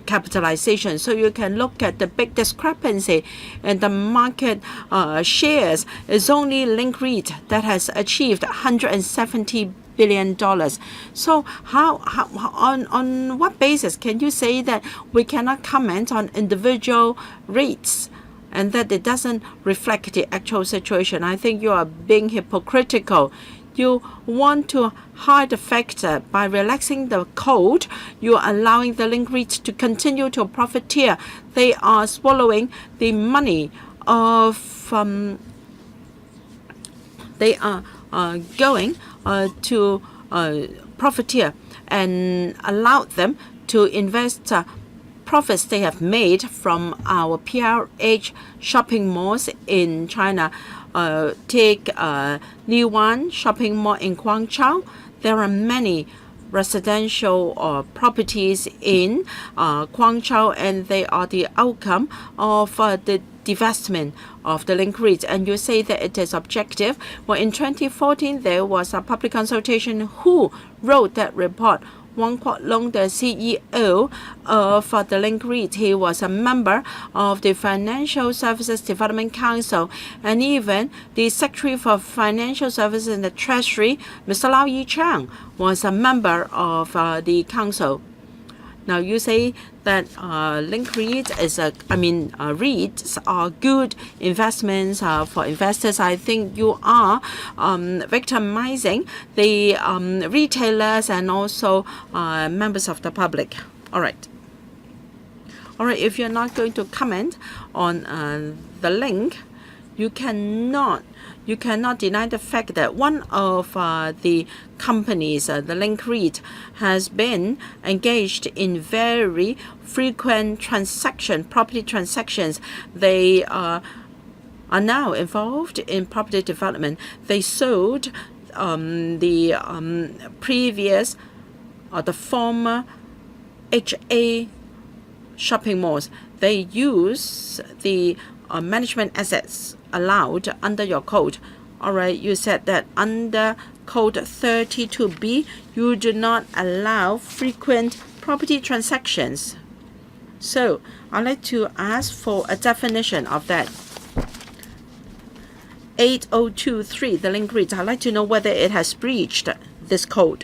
capitalization. So you can look at the big discrepancy in the market shares. It's only Link REIT that has achieved $170 billion. So how on what basis can you say that we cannot comment on individual REITs and that it doesn't reflect the actual situation? I think you are being hypocritical. You want to hide the fact that by relaxing the code, you are allowing the Link REIT to continue to profiteer. They are swallowing the money of they are going to profiteer and allow them to invest profits they have made from our PRH shopping malls in China. Take Liwan shopping mall in Guangzhou. There are many residential properties in Guangzhou, and they are the outcome of the divestment of the Link REIT. And you say that it is objective. Well, in 2014, there was a public consultation. Who wrote that report? Wang Kuo-long, the CEO of the Link REIT, he was a member of the Financial Services Development Council, and even the Secretary for Financial Services in the Treasury, Mr. Lau Yichang, was a member of the council. Now you say that Link REIT is REITs are good investments for investors. I think you are victimizing the retailers and also members of the public. All right. If you're not going to comment on the link, you cannot deny the fact that one of the companies, the Link REIT, has been engaged in very frequent property transactions. They are now involved in property development. They sold the previous or the former HA shopping malls. They use the management assets allowed under your code. All right, you said that under code 32B, you do not allow frequent property transactions. So I'd like to ask for a definition of that. 8023, the Link REIT. I'd like to know whether it has breached this code.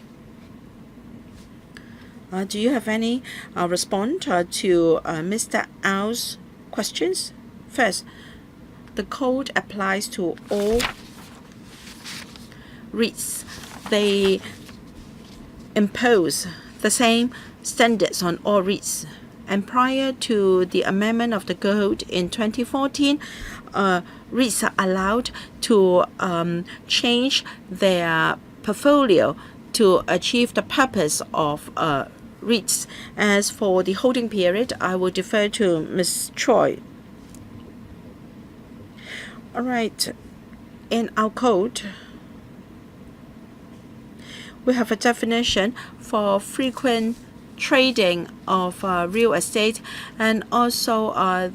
Do you have any response to Mr. Ao's questions? First, the code applies to all REITs. They impose the same standards on all REITs. And prior to the amendment of the code in 2014, REITs are allowed to change their portfolio to achieve the purpose of REITs. As for the holding period, I will defer to Ms. Choi. All right, in our code, we have a definition for frequent trading of real estate and also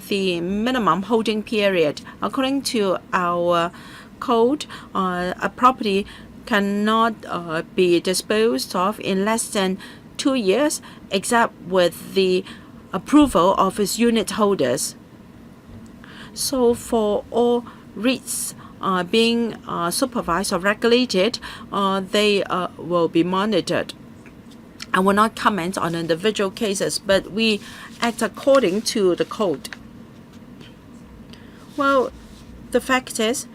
the minimum holding period. According to our code, a property cannot be disposed of in less than 2 years except with the approval of its unit holders. So for all REITs being supervised or regulated, they will be monitored. I will not comment on individual cases, but we act according to the code. Well, the fact is,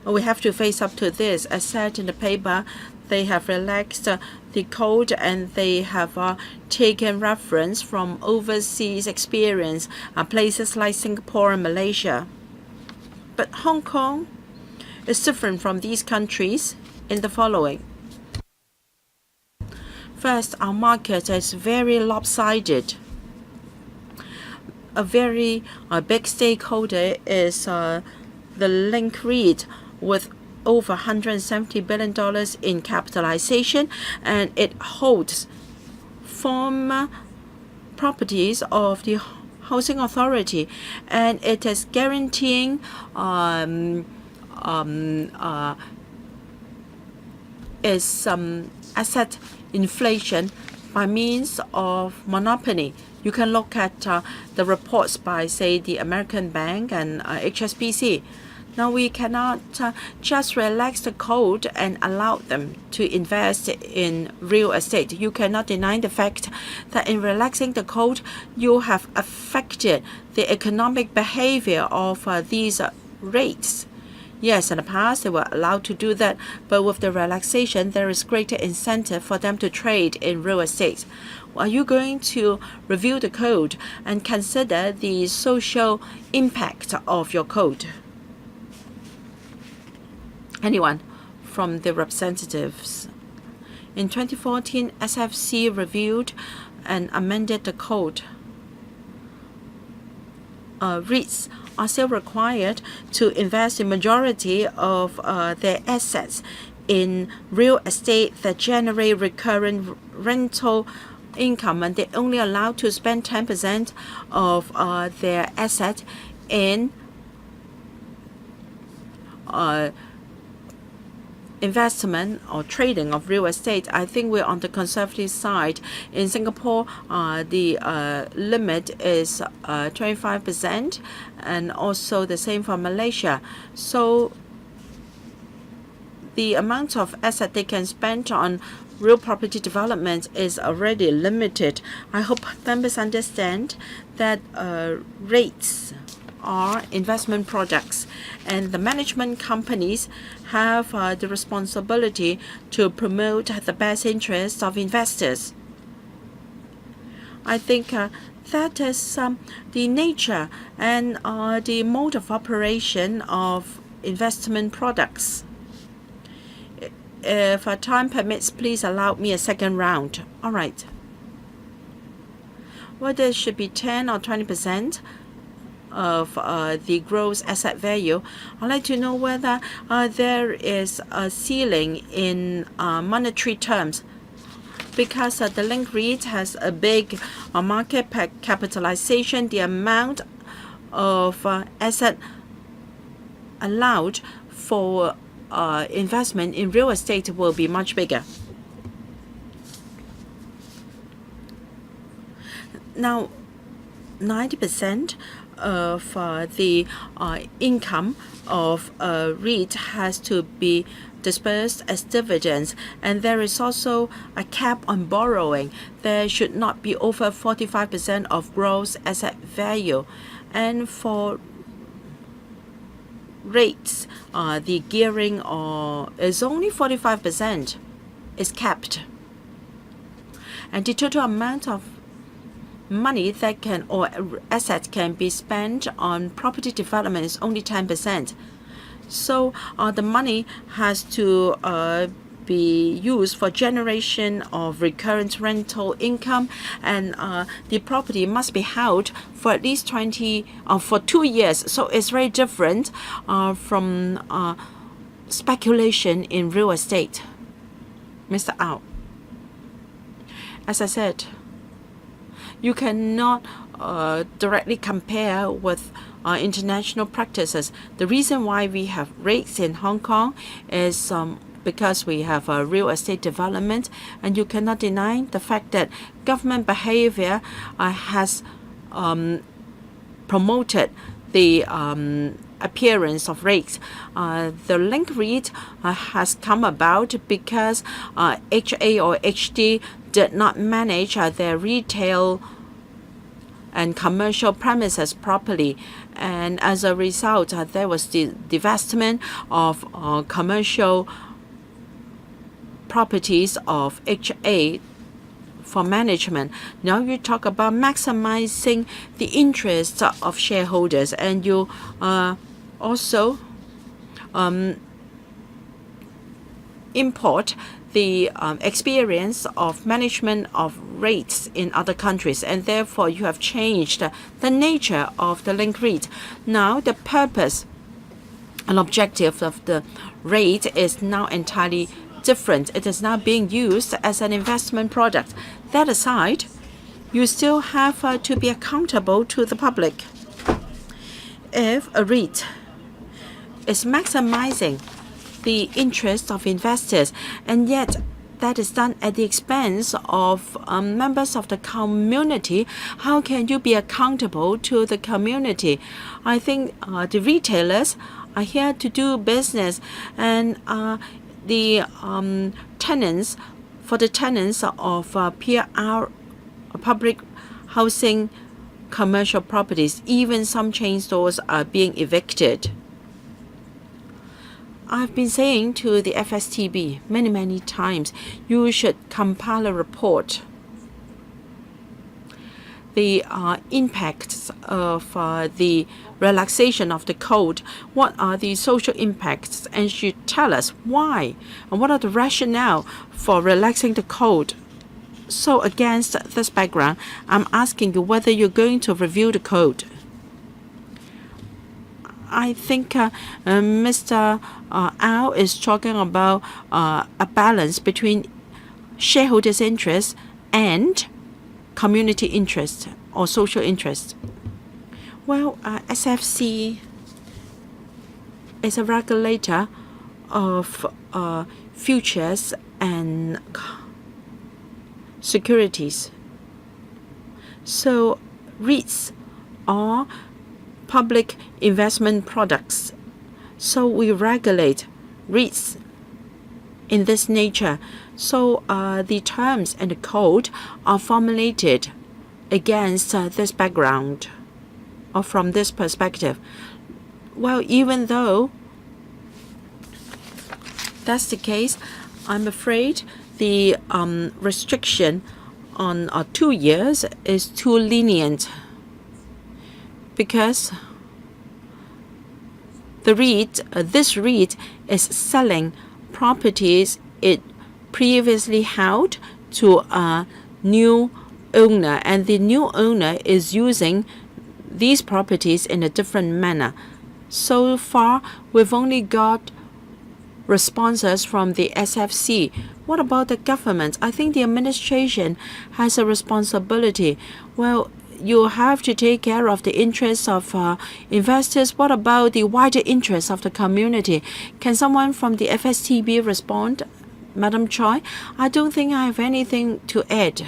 we have to face up to this. As said in the paper, they have relaxed the code and they have taken reference from overseas experience, places like Singapore and Malaysia. But Hong Kong is different from these countries in the following. First, our market is very lopsided. A very big stakeholder is the Link REIT with over $170 billion in capitalization, and it holds former properties of the housing authority, and it is guaranteeing asset inflation by means of monopoly. You can look at the reports by, say, the American Bank and HSBC. Now, we cannot just relax the code and allow them to invest in real estate. You cannot deny the fact that in relaxing the code, you have affected the economic behavior of these REITs. Yes, in the past, they were allowed to do that, but with the relaxation, there is greater incentive for them to trade in real estate. Are you going to review the code and consider the social impact of your code? Anyone from the representatives? In 2014, SFC reviewed and amended the code. REITs are still required to invest the majority of their assets in real estate that generate recurrent rental income, and they're only allowed to spend 10% of their asset in investment or trading of real estate. I think we're on the conservative side. In Singapore, the limit is 25%, and also the same for Malaysia. So the amount of asset they can spend on real property development is already limited. I hope members understand that REITs are investment products, and the management companies have the responsibility to promote the best interests of investors. I think that is the nature and the mode of operation of investment products. If time permits, please allow me a second round. All right. Whether it should be 10 or 20% of the gross asset value, I'd like to know whether there is a ceiling in monetary terms, because the Link REIT has a big market capitalization. The amount of asset allowed for investment in real estate will be much bigger. Now, 90% of the income of a REIT has to be dispersed as dividends, and there is also a cap on borrowing. There should not be over 45% of gross asset value, and for rates, the gearing is only 45%, is capped, and the total amount of money that can or assets can be spent on property development is only 10%. So the money has to be used for generation of recurrent rental income, and the property must be held for at least 2 years. So it's very different from speculation in real estate. Mr. Ao, as I said, you cannot directly compare with international practices. The reason why we have rates in Hong Kong is because we have real estate development, and you cannot deny the fact that government behavior has promoted the appearance of rates. The Link REIT has come about because HA or HD did not manage their retail and commercial premises properly, and as a result there was the divestment of commercial properties of HA for management. Now you talk about maximizing the interests of shareholders, and you also import the experience of management of rates in other countries, and therefore you have changed the nature of the linked REIT. Now the purpose and objective of the rate is now entirely different. It is now being used as an investment product. That aside, you still have to be accountable to the public. If a REIT is maximizing the interest of investors, and yet that is done at the expense of members of the community, how can you be accountable to the community? I think the retailers are here to do business, and the tenants, for the tenants of PR, public housing, commercial properties, even some chain stores are being evicted. I've been saying to the FSTB many times, you should compile a report. The impacts of the relaxation of the code, what are the social impacts, and should tell us why and what are the rationale for relaxing the code. So against this background, I'm asking you whether you're going to review the code. I think Mr. Au is talking about a balance between shareholders' interest and community interest or social interest. Well, SFC is a regulator of futures and securities. So REITs are public investment products. So we regulate REITs in this nature. So the terms and the code are formulated against this background or from this perspective. Well, even though that's the case, I'm afraid the restriction on 2 years is too lenient, because the REIT, this REIT is selling properties it previously held to a new owner, and the new owner is using these properties in a different manner. So far, we've only got responses from the SFC. What about the government? I think the administration has a responsibility. Well, you have to take care of the interests of investors. What about the wider interests of the community? Can someone from the FSTB respond? Madam Choi, I don't think I have anything to add,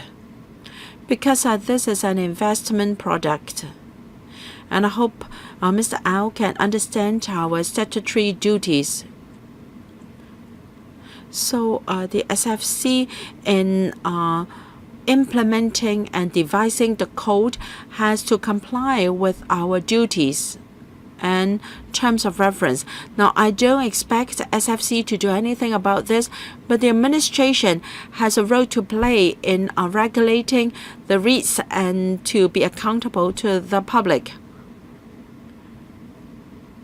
because this is an investment product. And I hope Mr. Au can understand our statutory duties. So the SFC in implementing and devising the code has to comply with our duties and terms of reference. Now, I don't expect SFC to do anything about this, but the administration has a role to play in regulating the REITs and to be accountable to the public.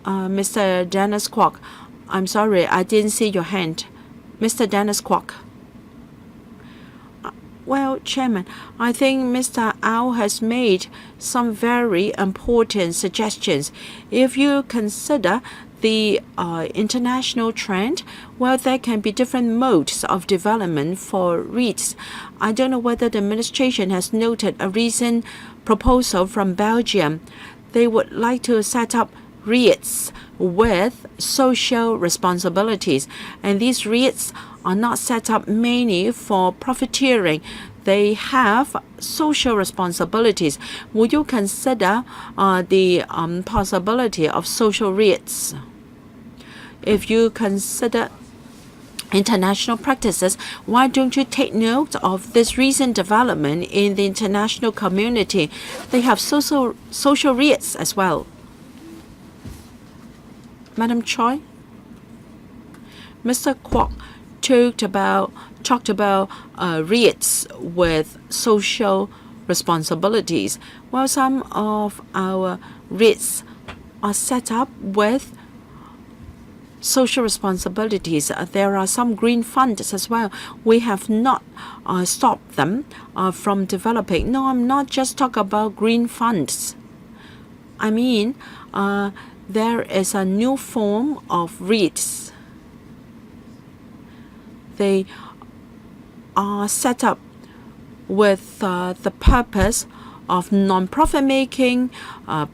Mr. Dennis Kwok, I'm sorry, I didn't see your hand. Mr. Dennis Kwok. Well, Chairman, I think Mr. Au has made some very important suggestions. If you consider the international trend, well, there can be different modes of development for REITs. I don't know whether the administration has noted a recent proposal from Belgium. They would like to set up REITs with social responsibilities, and these REITs are not set up mainly for profiteering. They have social responsibilities. Would you consider the possibility of social REITs? If you consider international practices, why don't you take note of this recent development in the international community? They have social REITs as well. Madam Choi, Mr. Kwok talked about REITs with social responsibilities. Well, some of our REITs are set up with social responsibilities. There are some green funds as well. We have not stopped them from developing. No, I'm not just talking about green funds. I mean, there is a new form of REITs. They are set up with the purpose of non-profit making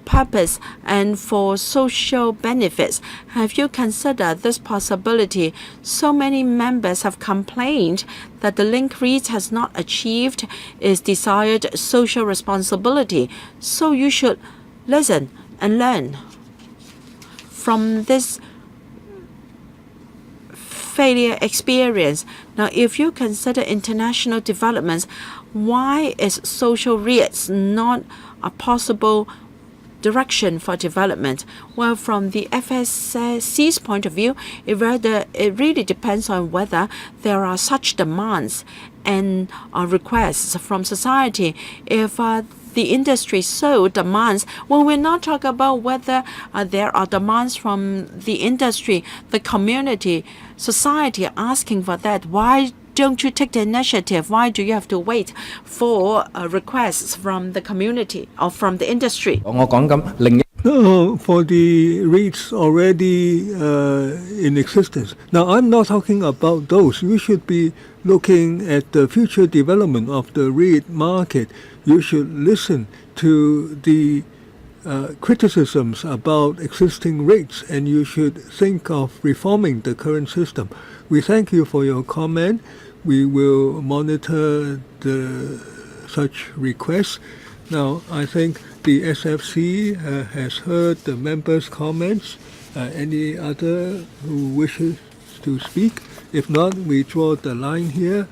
purpose and for social benefits. Have you considered this possibility? So many members have complained that the link REIT has not achieved its desired social responsibility. So you should listen and learn from this failure experience. Now, if you consider international developments, why is social REITs not a possible direction for development? Well, from the FSC's point of view, it really depends on whether there are such demands and requests from society. If the industry so demands, well, we're not talking about whether there are demands from the industry, the community, society asking for that. Why don't you take the initiative? Why do you have to wait for requests from the community or from the industry? No, for the REITs already in existence. Now, I'm not talking about those. You should be looking at the future development of the REIT market. You should listen to the criticisms about existing REITs, and you should think of reforming the current system. We thank you for your comment. We will monitor such requests. Now, I think the SFC has heard the members' comments. Any other who wishes to speak? If not, we draw the line here.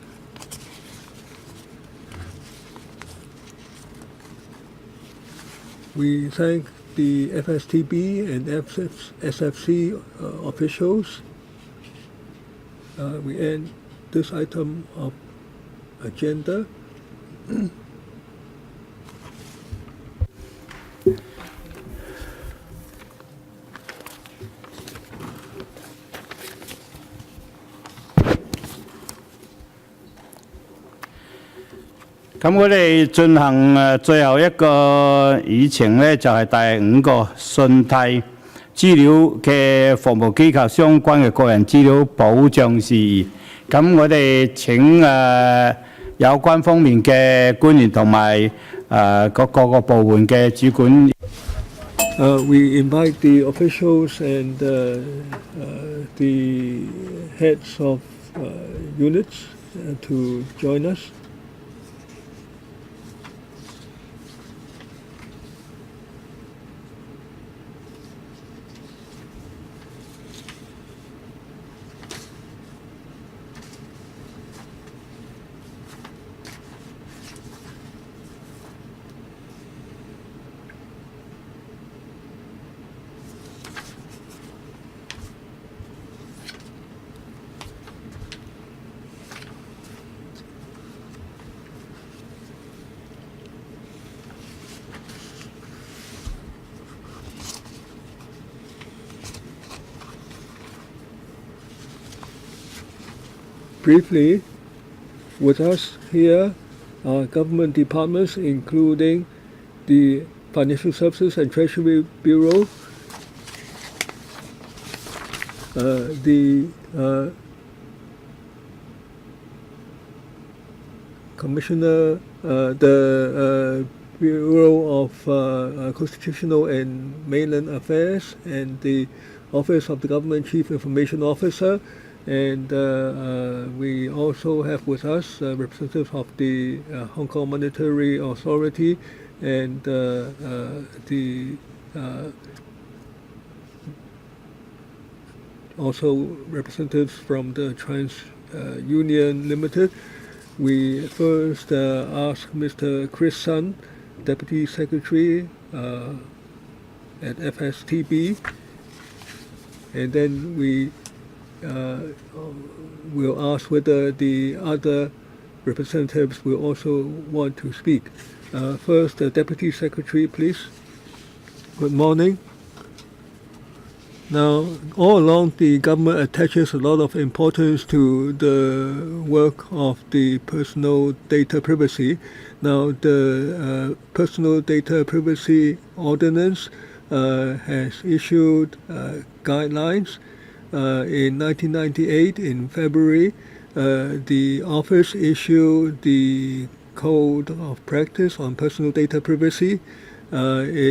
We thank the FSTB and SFC officials. We end this item of agenda.咁我哋進行最後一個議程呢，就係第5個信貸資料嘅服務機構相關嘅個人資料保障事宜。咁我哋請有關方面嘅官員同埋各個部門嘅主管。We invite the officials and the heads of units to join us. Briefly, with us here are government departments, including the Financial Services and Treasury Bureau, the Commissioner, the Bureau of Constitutional and Mainland Affairs, and the Office of the Government Chief Information Officer. And we also have with us representatives of the Hong Kong Monetary Authority and also representatives from the TransUnion Limited. We first ask Mr. Chris Sun, Deputy Secretary at FSTB, and then we will ask whether the other representatives will also want to speak. First, the Deputy Secretary, please. Good morning. Now, all along, the government attaches a lot of importance to the work of the personal data privacy. Now, the Personal Data Privacy Ordinance has issued guidelines. In 1998, in February, the office issued the Code of Practice on Personal Data Privacy. That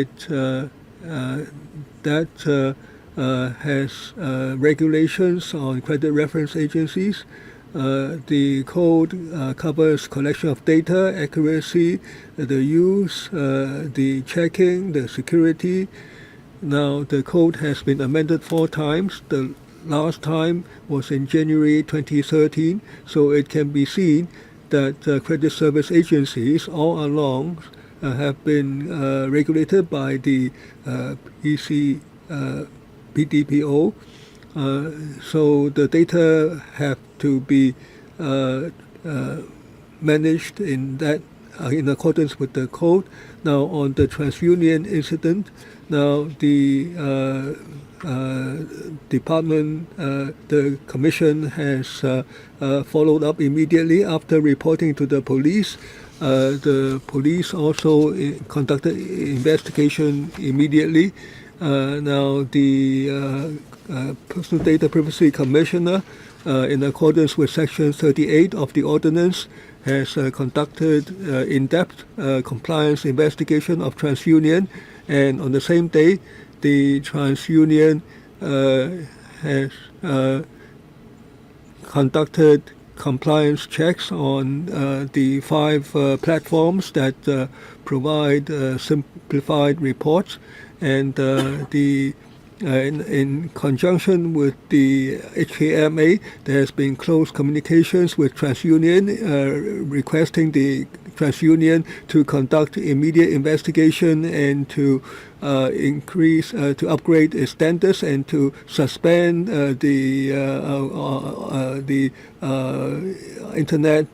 has regulations on credit reference agencies. The code covers collection of data, accuracy, the use, the checking, the security. Now, the code has been amended 4 times. The last time was in January 2013, so it can be seen that credit service agencies all along have been regulated by the PDPO. So the data have to be managed in accordance with the code. Now, on the TransUnion incident, now the department, the commission has followed up immediately after reporting to the police. The police also conducted investigation immediately. Now, the Personal Data Privacy Commissioner, in accordance with Section 38 of the Ordinance, has conducted in-depth compliance investigation of TransUnion, and on the same day, the TransUnion has conducted compliance checks on the 5 platforms that provide simplified reports, and in conjunction with the HKMA, there has been close communications with TransUnion requesting the TransUnion to conduct immediate investigation and to to upgrade its standards and to suspend the internet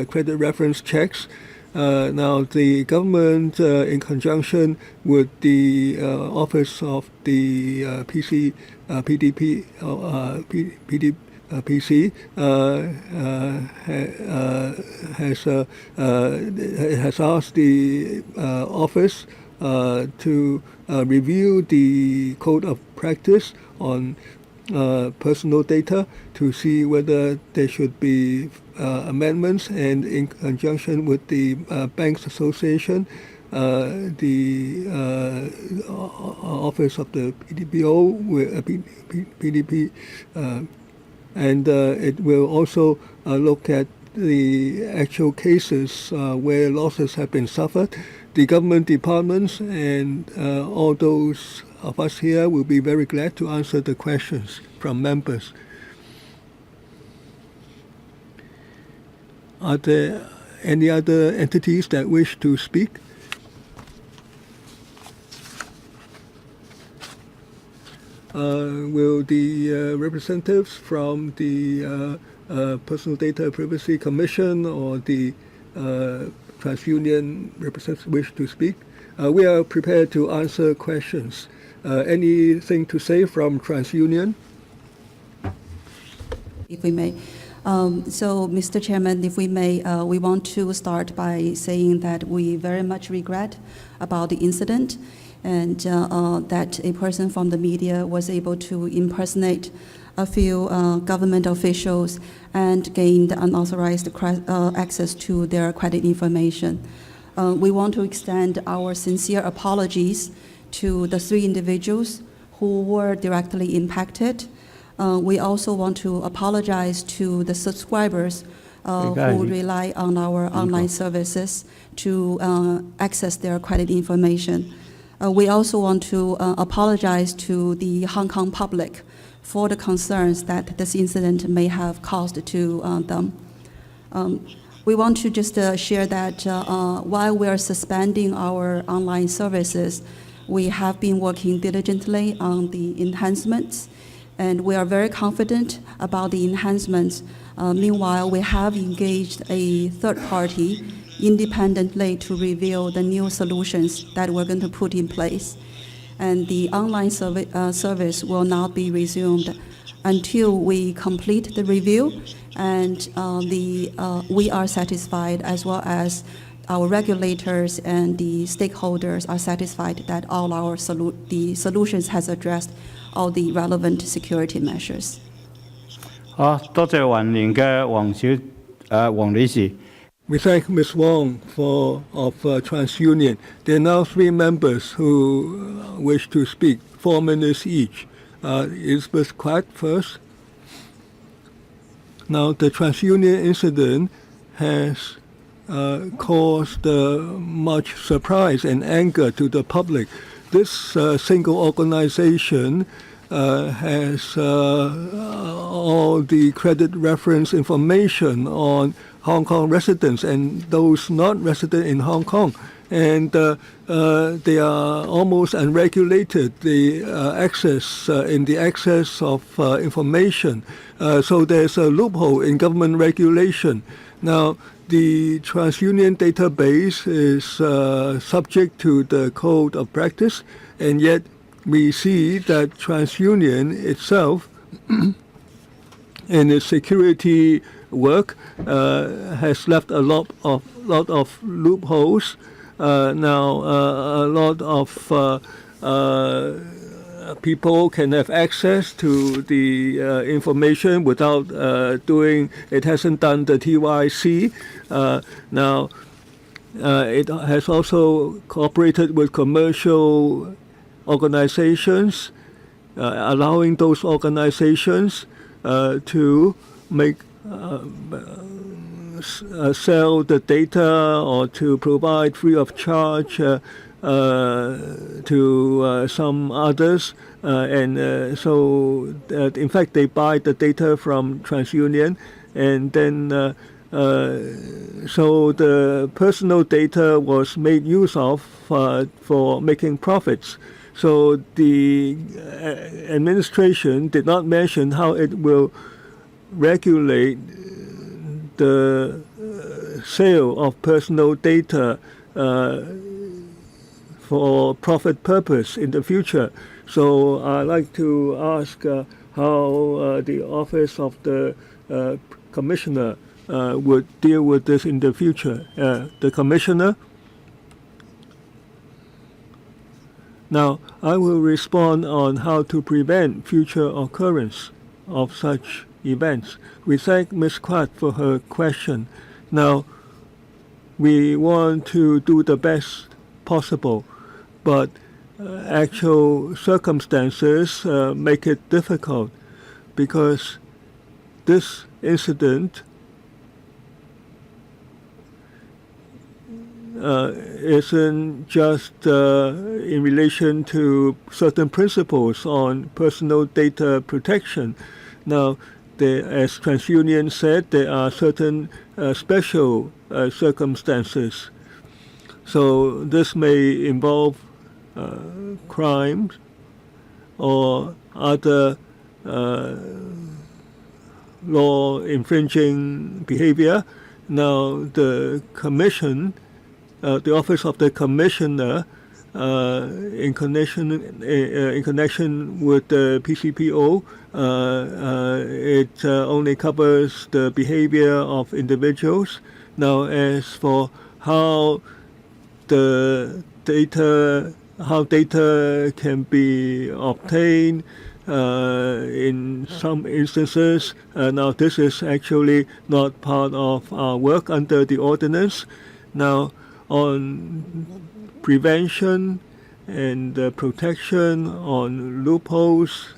credit reference checks. Now, the government, in conjunction with the Office of the PDP, PC has asked the office to review the code of practice on personal data to see whether there should be amendments, and in conjunction with the Banks Association, the Office of the PDP, and it will also look at the actual cases where losses have been suffered. The government departments and all those of us here will be very glad to answer the questions from members. Are there any other entities that wish to speak? Will the representatives from the Personal Data Privacy Commission or the TransUnion representatives wish to speak? We are prepared to answer questions. Anything to say from TransUnion? If we may. So, Mr. Chairman, if we may, we want to start by saying that we very much regret about the incident, and that a person from the media was able to impersonate a few government officials and gained unauthorized access to their credit information. We want to extend our sincere apologies to the 3 individuals who were directly impacted. We also want to apologize to the subscribers who rely on our online services to access their credit information. We also want to apologize to the Hong Kong public for the concerns that this incident may have caused to them. We want to just share that while we are suspending our online services, we have been working diligently on the enhancements, and we are very confident about the enhancements. Meanwhile, we have engaged a third party independently to reveal the new solutions that we're going to put in place. and the online service will not be resumed until we complete the review and we are satisfied, as well as our regulators and the stakeholders are satisfied that all our the solutions has addressed all the relevant security measures. 好，多謝雲聯嘅黃女士。We thank Ms. Wong of TransUnion. There are now 3 members who wish to speak, 4 minutes each. Elizabeth Quack first. Now, the TransUnion incident has caused much surprise and anger to the public. This single organization has all the credit reference information on Hong Kong residents and those not resident in Hong Kong. And they are almost unregulated, the access in the access of information. So there's a loophole in government regulation. Now, the TransUnion database is subject to the code of practice, and yet we see that TransUnion itself in its security work has left a lot of loopholes. Now, a lot of people can have access to the information without doing. It hasn't done the TYC. Now, it has also cooperated with commercial organizations, allowing those organizations to make sell the data or to provide free of charge to some others, and so in fact they buy the data from TransUnion, and then so the personal data was made use of for making profits. So the administration did not mention how it will regulate the sale of personal data for profit purpose in the future. So I'd like to ask how the office of the commissioner would deal with this in the future. The commissioner. Now, I will respond on how to prevent future occurrence of such events. We thank Ms. Quat for her question. Now, we want to do the best possible, but actual circumstances make it difficult, because this incident isn't just in relation to certain principles on personal data protection. Now, as TransUnion said, there are certain special circumstances. So this may involve crimes or other law infringing behavior. Now, the commission, the office of the commissioner, in connection with the PCPO, it only covers the behavior of individuals. Now, as for how data can be obtained in some instances, now this is actually not part of our work under the ordinance. Now, on prevention and protection, on loopholes,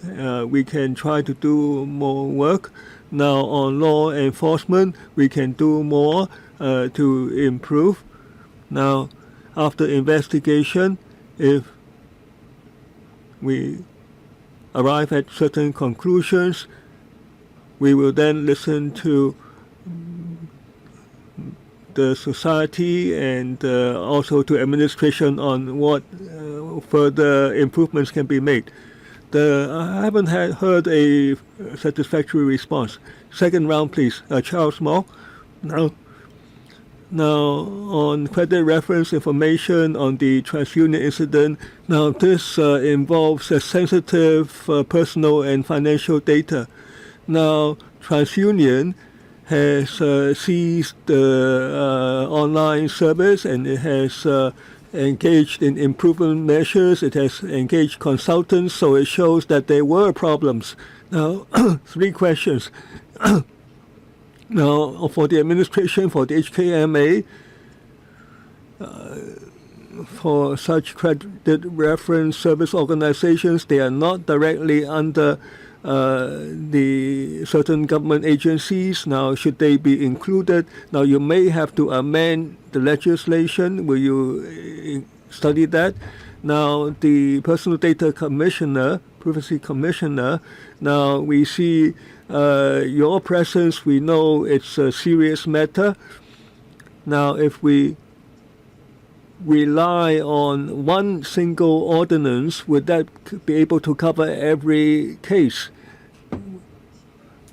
we can try to do more work. Now, on law enforcement, we can do more to improve. Now, after investigation, if we arrive at certain conclusions, we will then listen to the society and also to administration on what further improvements can be made. I haven't heard a satisfactory response. Second round, please. Charles Moore. Now, Now, on credit reference information on the TransUnion incident, now this involves sensitive personal and financial data. Now, TransUnion has seized the online service, and it has engaged in improvement measures. It has engaged consultants, so it shows that there were problems. Now, three questions. Now, for the administration, for the HKMA, for such credit reference service organizations, they are not directly under the certain government agencies. Now, should they be included? Now, you may have to amend the legislation. Will you study that? Now, the Personal Data Commissioner, Privacy Commissioner, now we see your presence. We know it's a serious matter. Now, if we rely on one single ordinance, would that be able to cover every case?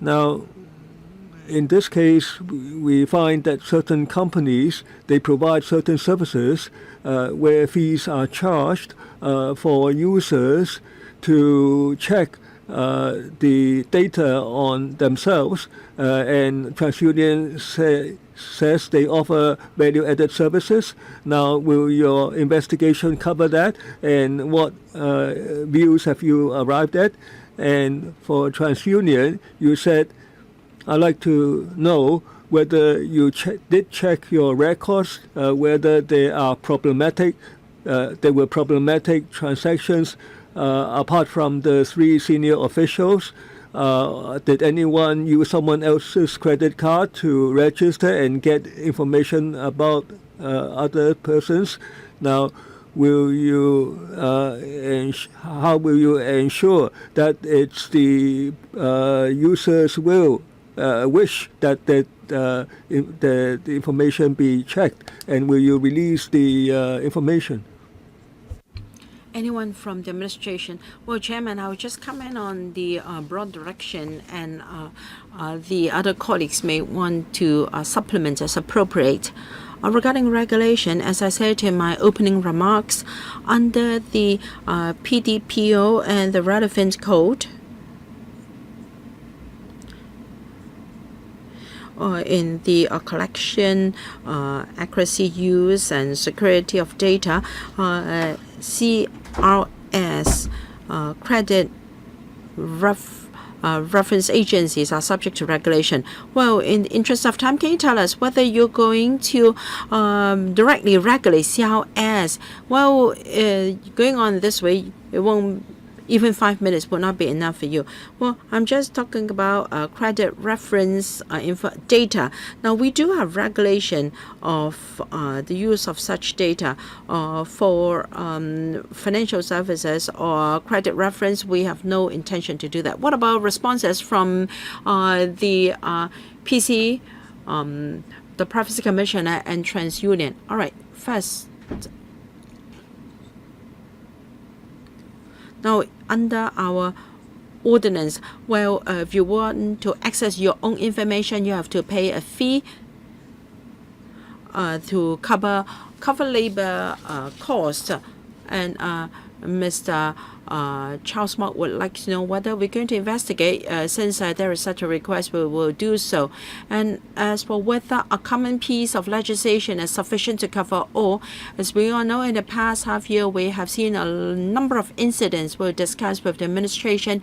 Now, in this case, we find that certain companies, they provide certain services where fees are charged for users to check the data on themselves, and TransUnion says they offer value-added services. Now, will your investigation cover that? And what views have you arrived at? And for TransUnion, you said, I'd like to know whether you did check your records, whether they are problematic. There were problematic transactions apart from the three senior officials. Did anyone use someone else's credit card to register and get information about other persons? Now, will you how will you ensure that it's the user's wish that the information be checked, and will you release the information? Anyone from the administration? Well, Chairman, I will just comment on the broad direction, and the other colleagues may want to supplement as appropriate. Regarding regulation, as I said in my opening remarks, under the PDPO and the relevant code, in the collection, accuracy, use, and security of data, CRS credit reference agencies are subject to regulation. Well, in the interest of time, can you tell us whether you're going to directly regulate CRS? Well, going on this way, it won't. Even 5 minutes will not be enough for you. Well, I'm just talking about credit reference data. Now, we do have regulation of the use of such data for financial services or credit reference. We have no intention to do that. What about responses from the PC, the Privacy Commissioner, and TransUnion? All right, first. Now, under our ordinance, well, if you want to access your own information, you have to pay a fee to cover labor costs. And Mr. Charles Mott would like to know whether we're going to investigate. Since there is such a request, we will do so. And as for whether a common piece of legislation is sufficient to cover all, as we all know, in the past half year, we have seen a number of incidents we'll discuss with the administration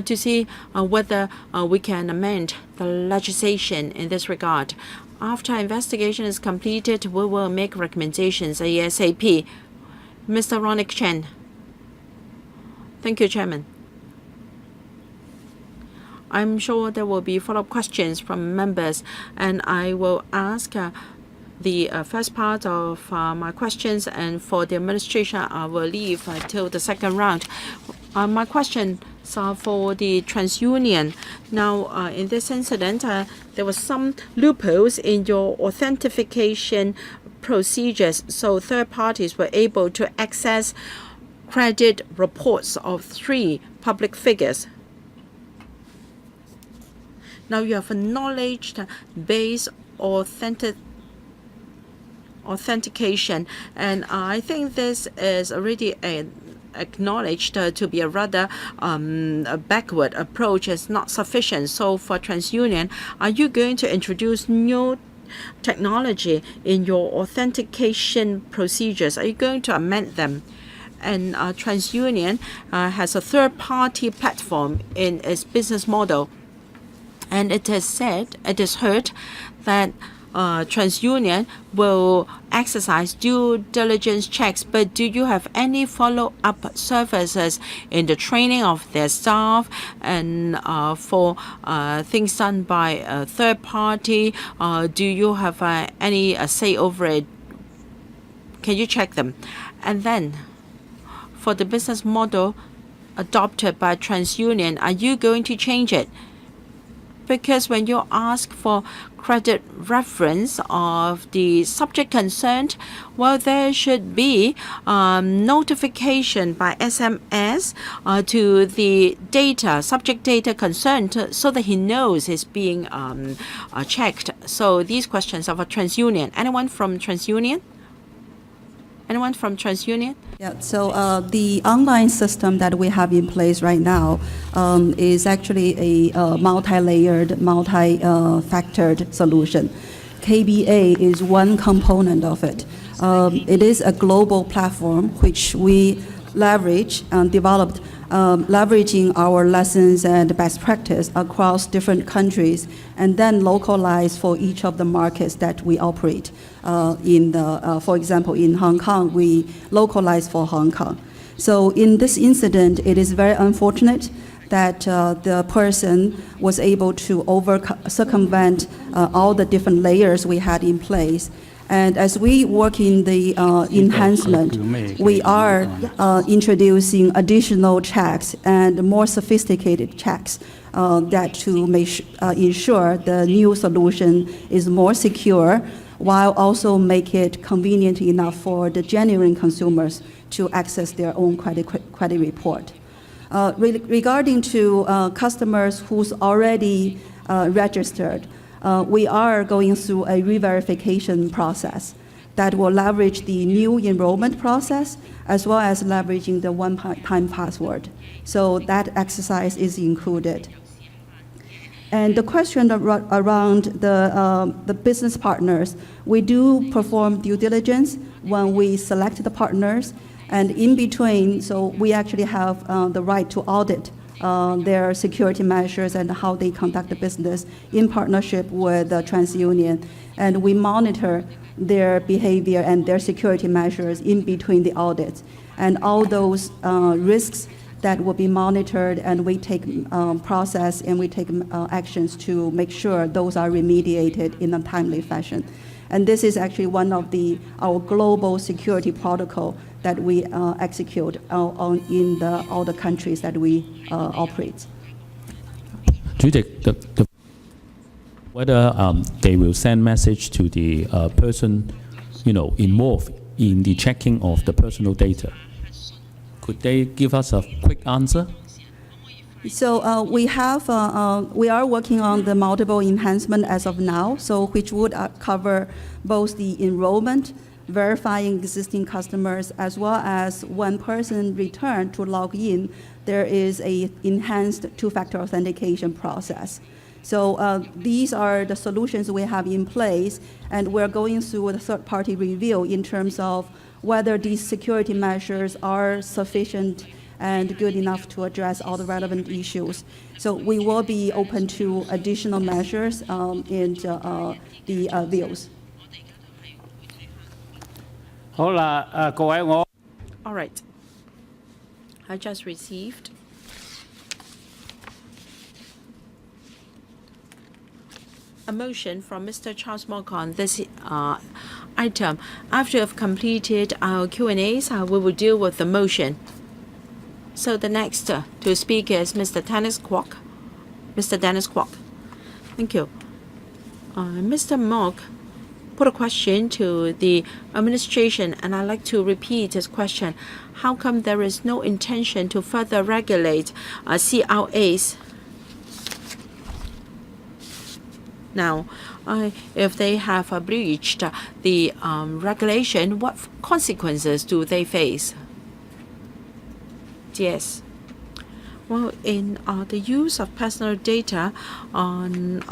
to see whether we can amend the legislation in this regard. After investigation is completed, we will make recommendations ASAP. Mr. Ronick Chen. Thank you, Chairman. I'm sure there will be follow-up questions from members, and I will ask the first part of my questions, and for the administration, I will leave till the second round. My questions are for the TransUnion. Now, in this incident, there were some loopholes in your authentication procedures, so third parties were able to access credit reports of 3 public figures. Now, you have a knowledge-based authentication. And I think this is already acknowledged to be a rather a backward approach. Is not sufficient. So for TransUnion, are you going to introduce new technology in your authentication procedures? Are you going to amend them? And TransUnion has a third-party platform in its business model. And it is heard that TransUnion will exercise due diligence checks, but do you have any follow-up services in the training of their staff and for things done by a third party? Do you have any say over it? Can you check them? And then for the business model adopted by TransUnion, are you going to change it? Because when you ask for credit reference of the subject concerned, well, there should be notification by SMS to the subject data concerned, so that he knows it's being checked. So these questions are for TransUnion. Anyone from TransUnion? Anyone from TransUnion? Yeah, so the online system that we have in place right now is actually a multi-layered, multi-factored solution. KBA is one component of it. It is a global platform which we leverage and developed, leveraging our lessons and best practice across different countries, and then localize for each of the markets that we operate. For example, in Hong Kong, we localize for Hong Kong. So in this incident, it is very unfortunate that the person was able to circumvent all the different layers we had in place. And as we work in the enhancement, we are introducing additional checks and more sophisticated checks that to ensure the new solution is more secure, while also make it convenient enough for the genuine consumers to access their own credit report. Regarding to customers who's already registered, we are going through a re-verification process that will leverage the new enrollment process as well as leveraging the one-time password. So that exercise is included. And the question around the business partners, we do perform due diligence when we select the partners, and in between, so we actually have the right to audit their security measures and how they conduct the business in partnership with TransUnion, and we monitor their behavior and their security measures in between the audits, and all those risks that will be monitored, and we take process and we take actions to make sure those are remediated in a timely fashion. And this is actually one of our global security protocol that we execute in all the countries that we operate. 主席, whether they will send message to the person, involved in the checking of the personal data. Could they give us a quick answer? So we are working on the multiple enhancement as of now, so which would cover both the enrollment, verifying existing customers, as well as when person return to log in, there is a enhanced two-factor authentication process. So these are the solutions we have in place, and we're going through the third-party review in terms of whether these security measures are sufficient and good enough to address all the relevant issues. So we will be open to additional measures in the views. All right. I just received a motion from Mr. Charles Mok on this item. After we've completed our Q&As, we will deal with the motion. So the next to speak is Mr. Dennis Kwok. Mr. Dennis Kwok. Thank you. Mr. Mok put a question to the administration, and I'd like to repeat his question. How come there is no intention to further regulate CRAs? Now, if they have breached the regulation, what consequences do they face? Yes. Well, in the use of personal data on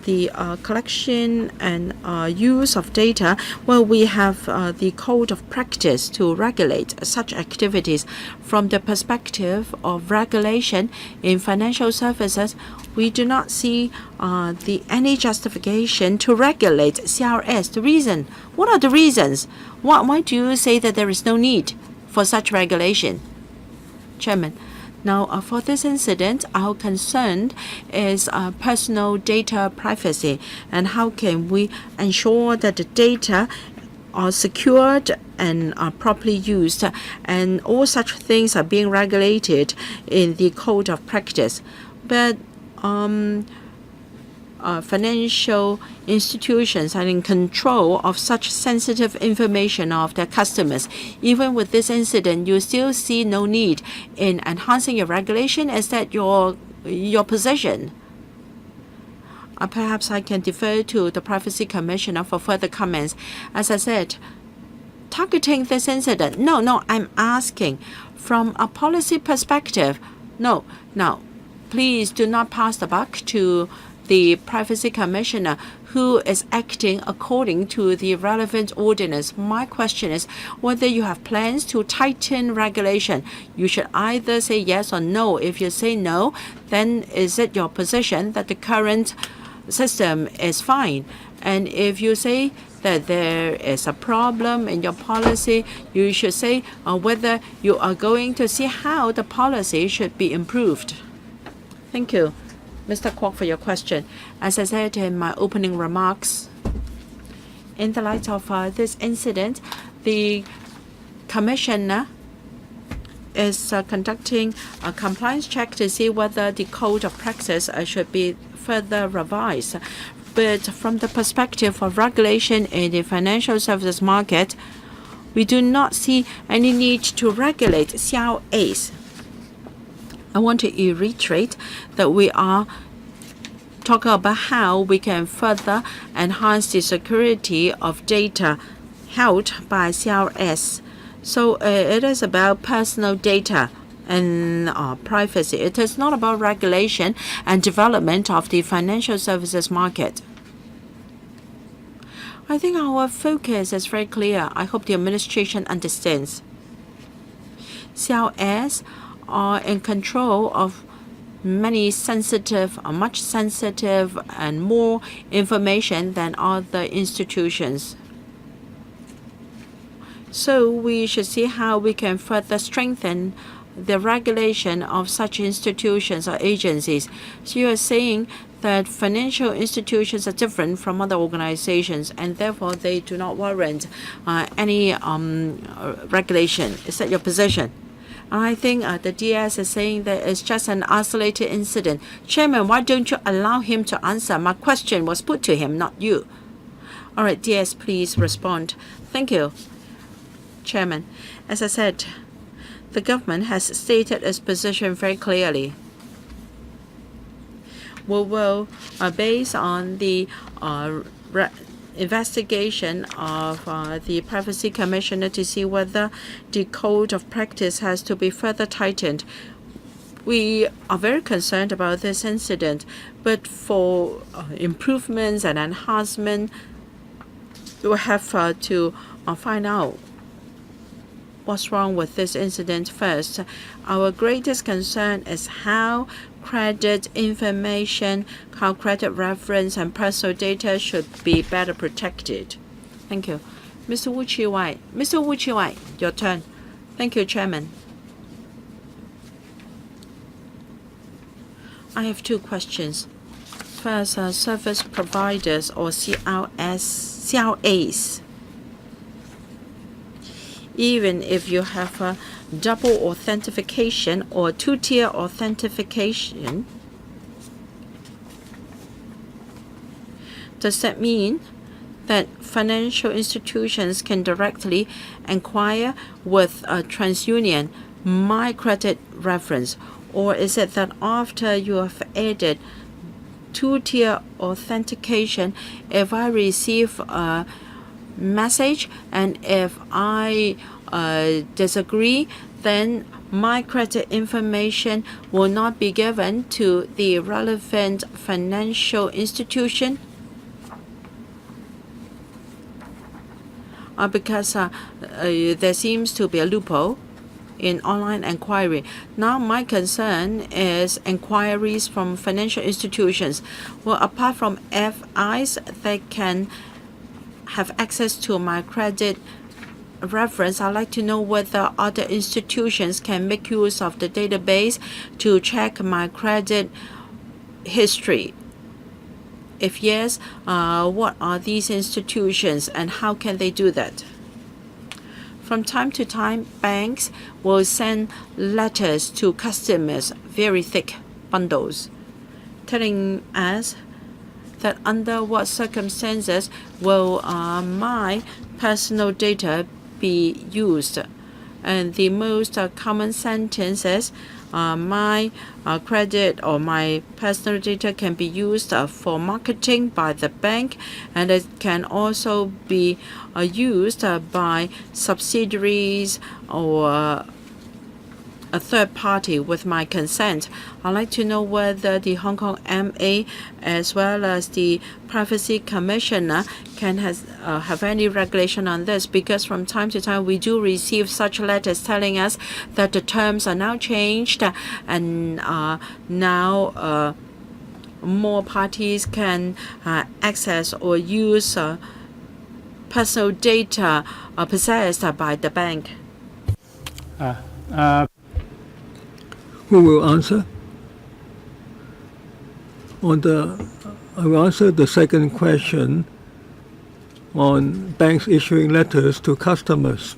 the collection and use of data, well, we have the code of practice to regulate such activities. From the perspective of regulation in financial services, we do not see any justification to regulate CRS. The reason, what are the reasons? Why do you say that there is no need for such regulation? Chairman. Now, for this incident, our concern is personal data privacy, and how can we ensure that the data are secured and are properly used, and all such things are being regulated in the code of practice. But financial institutions are in control of such sensitive information of their customers. Even with this incident, you still see no need in enhancing your regulation. Is that your position? Perhaps I can defer to the Privacy Commissioner for further comments. As I said, targeting this incident. No, I'm asking from a policy perspective. No, please do not pass the buck to the Privacy Commissioner, who is acting according to the relevant ordinance. My question is whether you have plans to tighten regulation. You should either say yes or no. If you say no, then is it your position that the current system is fine? And if you say that there is a problem in your policy, you should say whether you are going to see how the policy should be improved. Thank you, Mr. Kwok, for your question. As I said in my opening remarks, in the light of this incident, the Commissioner is conducting a compliance check to see whether the code of practice should be further revised. But from the perspective of regulation in the financial services market, we do not see any need to regulate CRAs. I want to reiterate that we are talking about how we can further enhance the security of data held by CRS. So it is about personal data and privacy. It is not about regulation and development of the financial services market. I think our focus is very clear. I hope the administration understands. CRS are in control of much sensitive and more information than other institutions. So we should see how we can further strengthen the regulation of such institutions or agencies. So you are saying that financial institutions are different from other organizations, and therefore they do not warrant any regulation. Is that your position? I think the DS is saying that it's just an isolated incident. Chairman, why don't you allow him to answer? My question was put to him, not you. All right, DS, please respond. Thank you, Chairman. As I said, the government has stated its position very clearly. We will, based on the investigation of the Privacy Commissioner to see whether the code of practice has to be further tightened. We are very concerned about this incident, but for improvements and enhancement, we will have to find out what's wrong with this incident first. Our greatest concern is how credit information, how credit reference and personal data should be better protected. Thank you. Mr. Wu Chi-wai. Mr. Wu Chi-wai, your turn. Thank you, Chairman. I have two questions. First, service providers or CRAs. Even if you have a double authentication or two-tier authentication, does that mean that financial institutions can directly inquire with TransUnion my credit reference? Or is it that after you have added two-tier authentication. If I receive a message and if I disagree, then my credit information will not be given to the relevant financial institution because there seems to be a loophole in online inquiry. Now my concern is inquiries from financial institutions. Well, apart from FIs, they can have access to my credit reference. I'd like to know whether other institutions can make use of the database to check my credit history. If yes, what are these institutions and how can they do that? From time to time, banks will send letters to customers, very thick bundles, telling us that under what circumstances will my personal data be used. And the most common sentence is my credit or my personal data can be used for marketing by the bank, and it can also be used by subsidiaries or a third party with my consent. I'd like to know whether the Hong Kong MA as well as the Privacy Commissioner can have any regulation on this, because from time to time we do receive such letters telling us that the terms are now changed and now more parties can access or use personal data possessed by the bank. Who will answer? I will answer the second question on banks issuing letters to customers.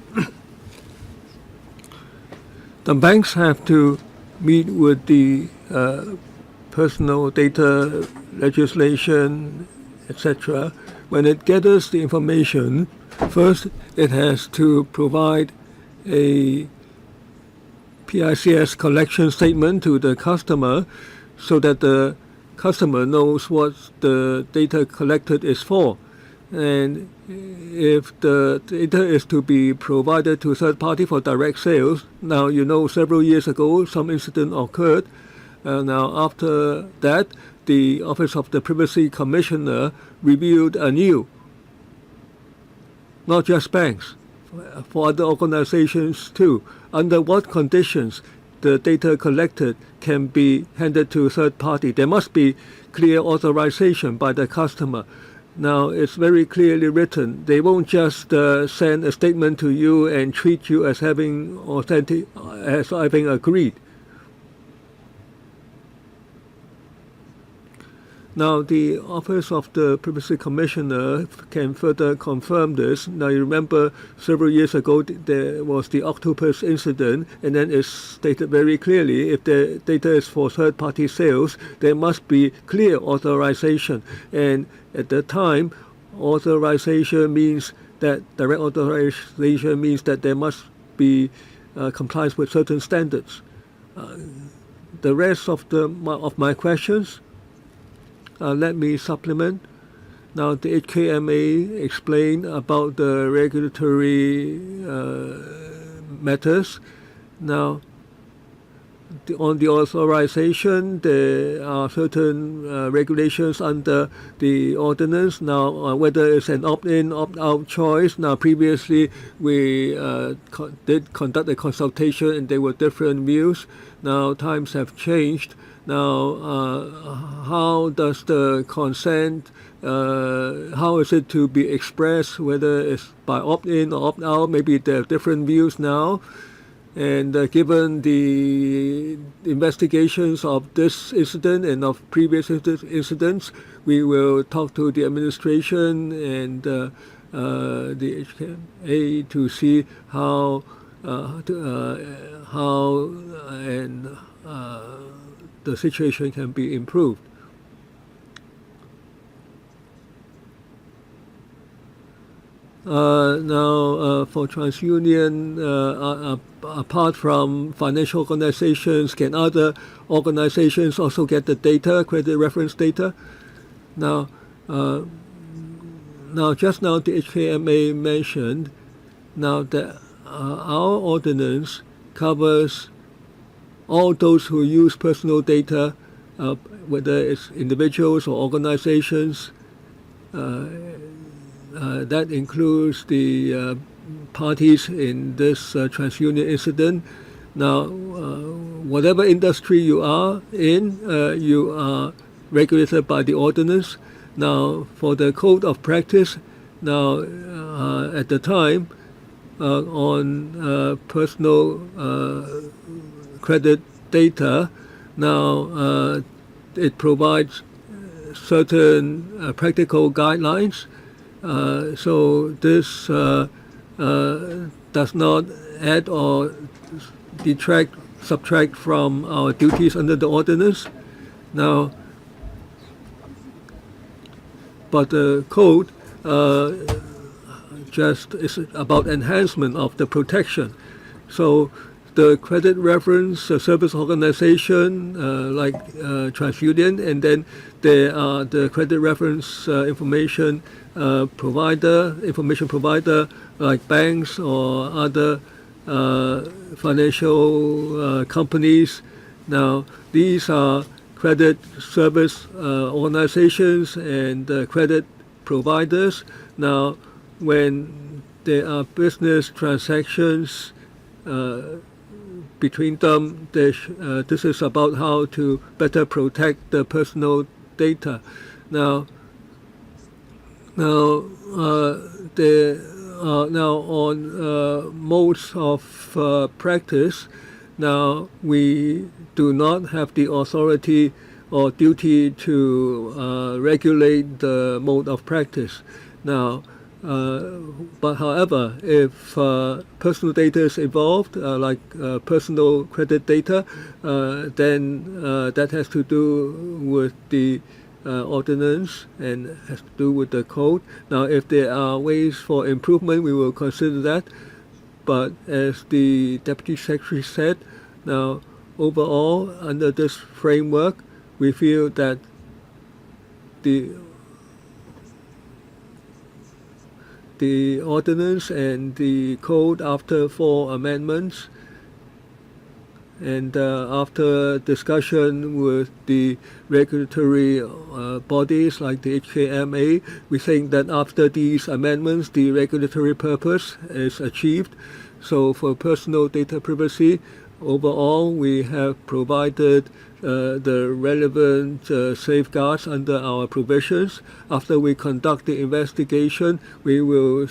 The banks have to meet with the personal data legislation, etc. When it gathers the information, first it has to provide a PICS collection statement to the customer so that the customer knows what the data collected is for. And if the data is to be provided to third party for direct sales, now several years ago some incident occurred. Now after that, the Office of the Privacy Commissioner reviewed anew, not just banks, for other organizations too, under what conditions the data collected can be handed to a third party. There must be clear authorization by the customer. Now, it's very clearly written. They won't just send a statement to you and treat you as having agreed. Now, the Office of the Privacy Commissioner can further confirm this. Now, you remember several years ago there was the octopus incident, and then it's stated very clearly if the data is for third-party sales, there must be clear authorization. And at the time, authorization means that direct authorization means that there must be compliance with certain standards. The rest of my questions, let me supplement. Now, the HKMA explained about the regulatory matters. Now, on the authorization, there are certain regulations under the ordinance. Now, whether it's an opt-in, opt-out choice. Now, previously we did conduct a consultation, and there were different views. Now, times have changed. Now, how does the consent, how is it to be expressed, whether it's by opt-in or opt-out? Maybe there are different views now. And given the investigations of this incident and of previous incidents, we will talk to the administration and the HKMA to see how the situation can be improved. For TransUnion, apart from financial organizations, can other organizations also get the data, credit reference data? Now, just now the HKMA mentioned now that our ordinance covers all those who use personal data, whether it's individuals or organizations. That includes the parties in this TransUnion incident. Now, whatever industry you are in, you are regulated by the ordinance. Now, for the code of practice, now at the time on personal credit data, now it provides certain practical guidelines. So this does not add or subtract from our duties under the ordinance. Now, but the code just is about enhancement of the protection. So the credit reference service organization like TransUnion, and then there are the credit reference information provider like banks or other financial companies. Now, these are credit service organizations and credit providers. Now, when there are business transactions between them, this is about how to better protect the personal data. Now on modes of practice, now we do not have the authority or duty to regulate the mode of practice. Now, but however, if personal data is involved, like personal credit data, then that has to do with the ordinance and has to do with the code. Now, if there are ways for improvement, we will consider that. But as the Deputy Secretary said, now overall, under this framework, we feel that the ordinance and the code, after 4 amendments and after discussion with the regulatory bodies like the HKMA, we think that after these amendments, the regulatory purpose is achieved. So for personal data privacy, overall, we have provided the relevant safeguards under our provisions. After we conduct the investigation, we will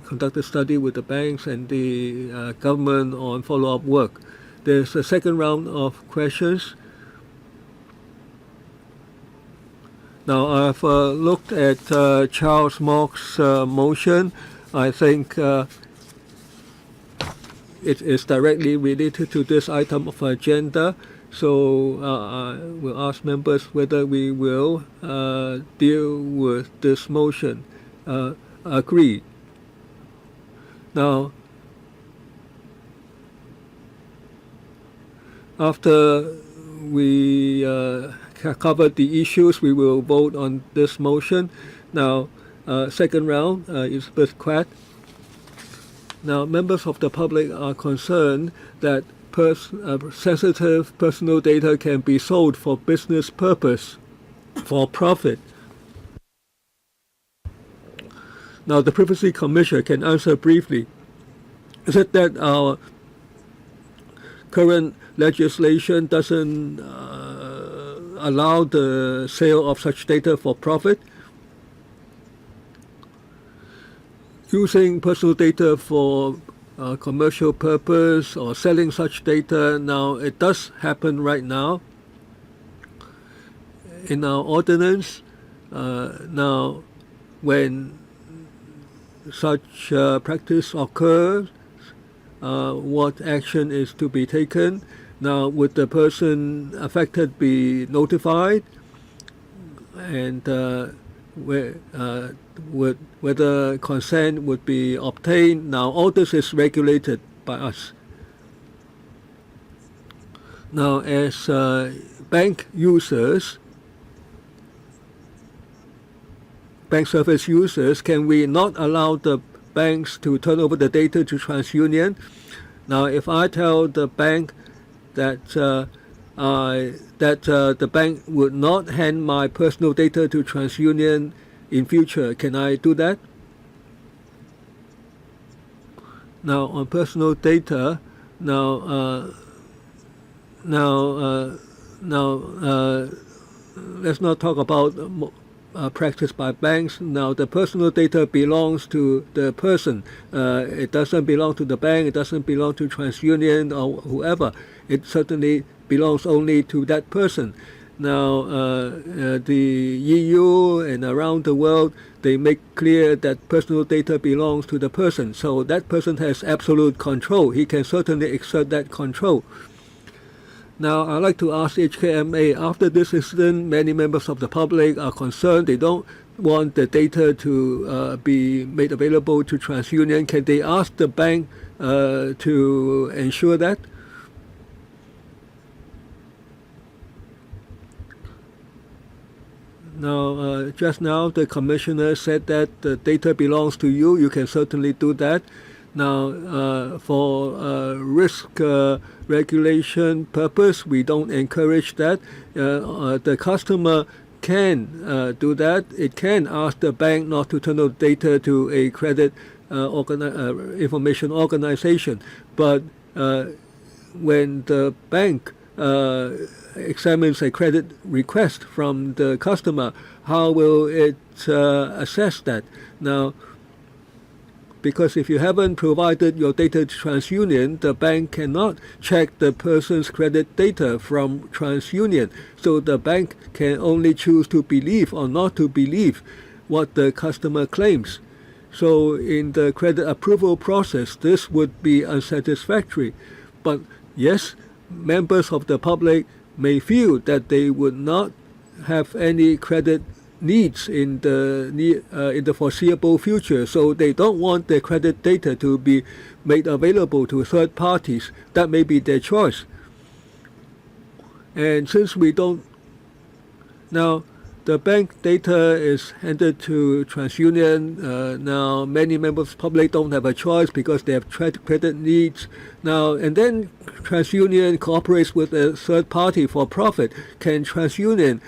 conduct a study with the banks and the government on follow-up work. There's a second round of questions. Now, I've looked at Charles Mock's motion. I think it is directly related to this item of agenda. So I will ask members whether we will deal with this motion. Agreed. Now, after we covered the issues, we will vote on this motion. Now, second round, Elizabeth Quatt. Now, members of the public are concerned that sensitive personal data can be sold for business purpose, for profit. Now, the Privacy Commissioner can answer briefly. Is it that our current legislation doesn't allow the sale of such data for profit? Using personal data for commercial purpose or selling such data, now it does happen right now. In our ordinance, now when such practice occurs, what action is to be taken? Now, would the person affected be notified? And whether consent would be obtained. Now, all this is regulated by us. Now, as bank users, bank service users, can we not allow the banks to turn over the data to TransUnion? Now, if I tell the bank that the bank would not hand my personal data to TransUnion in future, can I do that? Now, on personal data, let's not talk about practice by banks. Now, the personal data belongs to the person. It doesn't belong to the bank. It doesn't belong to TransUnion or whoever. It certainly belongs only to that person. Now, the EU and around the world, they make clear that personal data belongs to the person. So that person has absolute control. He can certainly exert that control. Now, I'd like to ask HKMA, after this incident, many members of the public are concerned. They don't want the data to be made available to TransUnion. Can they ask the bank to ensure that? Now, just now, the commissioner said that the data belongs to you. You can certainly do that. Now, for risk regulation purpose, we don't encourage that. The customer can do that. It can ask the bank not to turn over data to a credit information organization. But when the bank examines a credit request from the customer, how will it assess that? Now, because if you haven't provided your data to TransUnion, the bank cannot check the person's credit data from TransUnion. So the bank can only choose to believe or not to believe what the customer claims. So in the credit approval process, this would be unsatisfactory. But yes, members of the public may feel that they would not have any credit needs in the foreseeable future, so they don't want their credit data to be made available to third parties. That may be their choice. And since we don't, now the bank data is handed to TransUnion. Now many members of the public don't have a choice because they have credit needs. Now, and then TransUnion cooperates with a third party for profit. Can TransUnion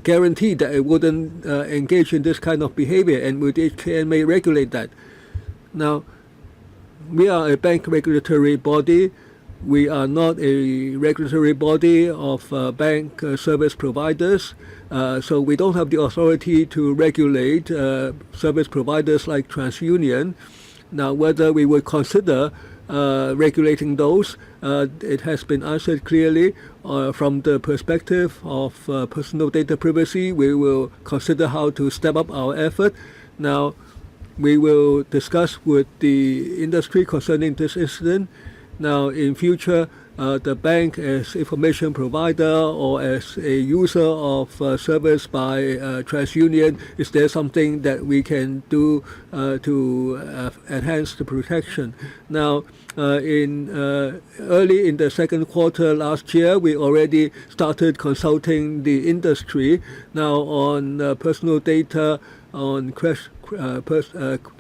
guarantee that it wouldn't engage in this kind of behavior, and would HKMA regulate that? Now, we are a bank regulatory body. We are not a regulatory body of bank service providers, so we don't have the authority to regulate service providers like TransUnion. Now, whether we would consider regulating those, it has been answered clearly. From the perspective of personal data privacy, we will consider how to step up our effort. Now, we will discuss with the industry concerning this incident. Now, in future, the bank as information provider or as a user of service by TransUnion, is there something that we can do to enhance the protection? Now, early in the second quarter last year, we already started consulting the industry. Now, on personal data, on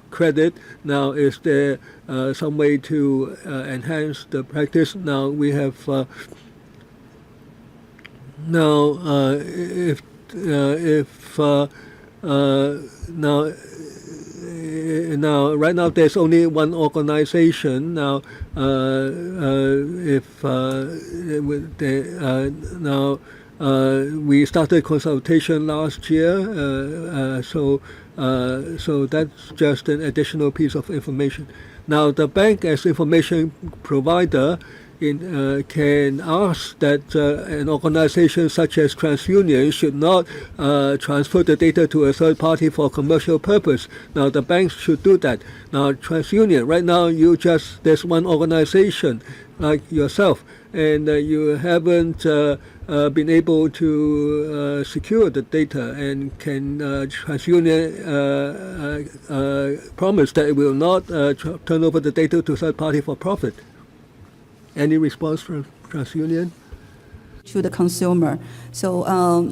credit. Now, is there some way to enhance the practice? Now, we have right now there's only one organization. Now, we started consultation last year, so that's just an additional piece of information. Now, the bank as information provider can ask that an organization such as TransUnion should not transfer the data to a third party for commercial purpose. Now, the banks should do that. Now, TransUnion, right now, there's one organization like yourself. and you haven't been able to secure the data, and can TransUnion promise that it will not turn over the data to third party for profit? Any response from TransUnion? To the consumer. So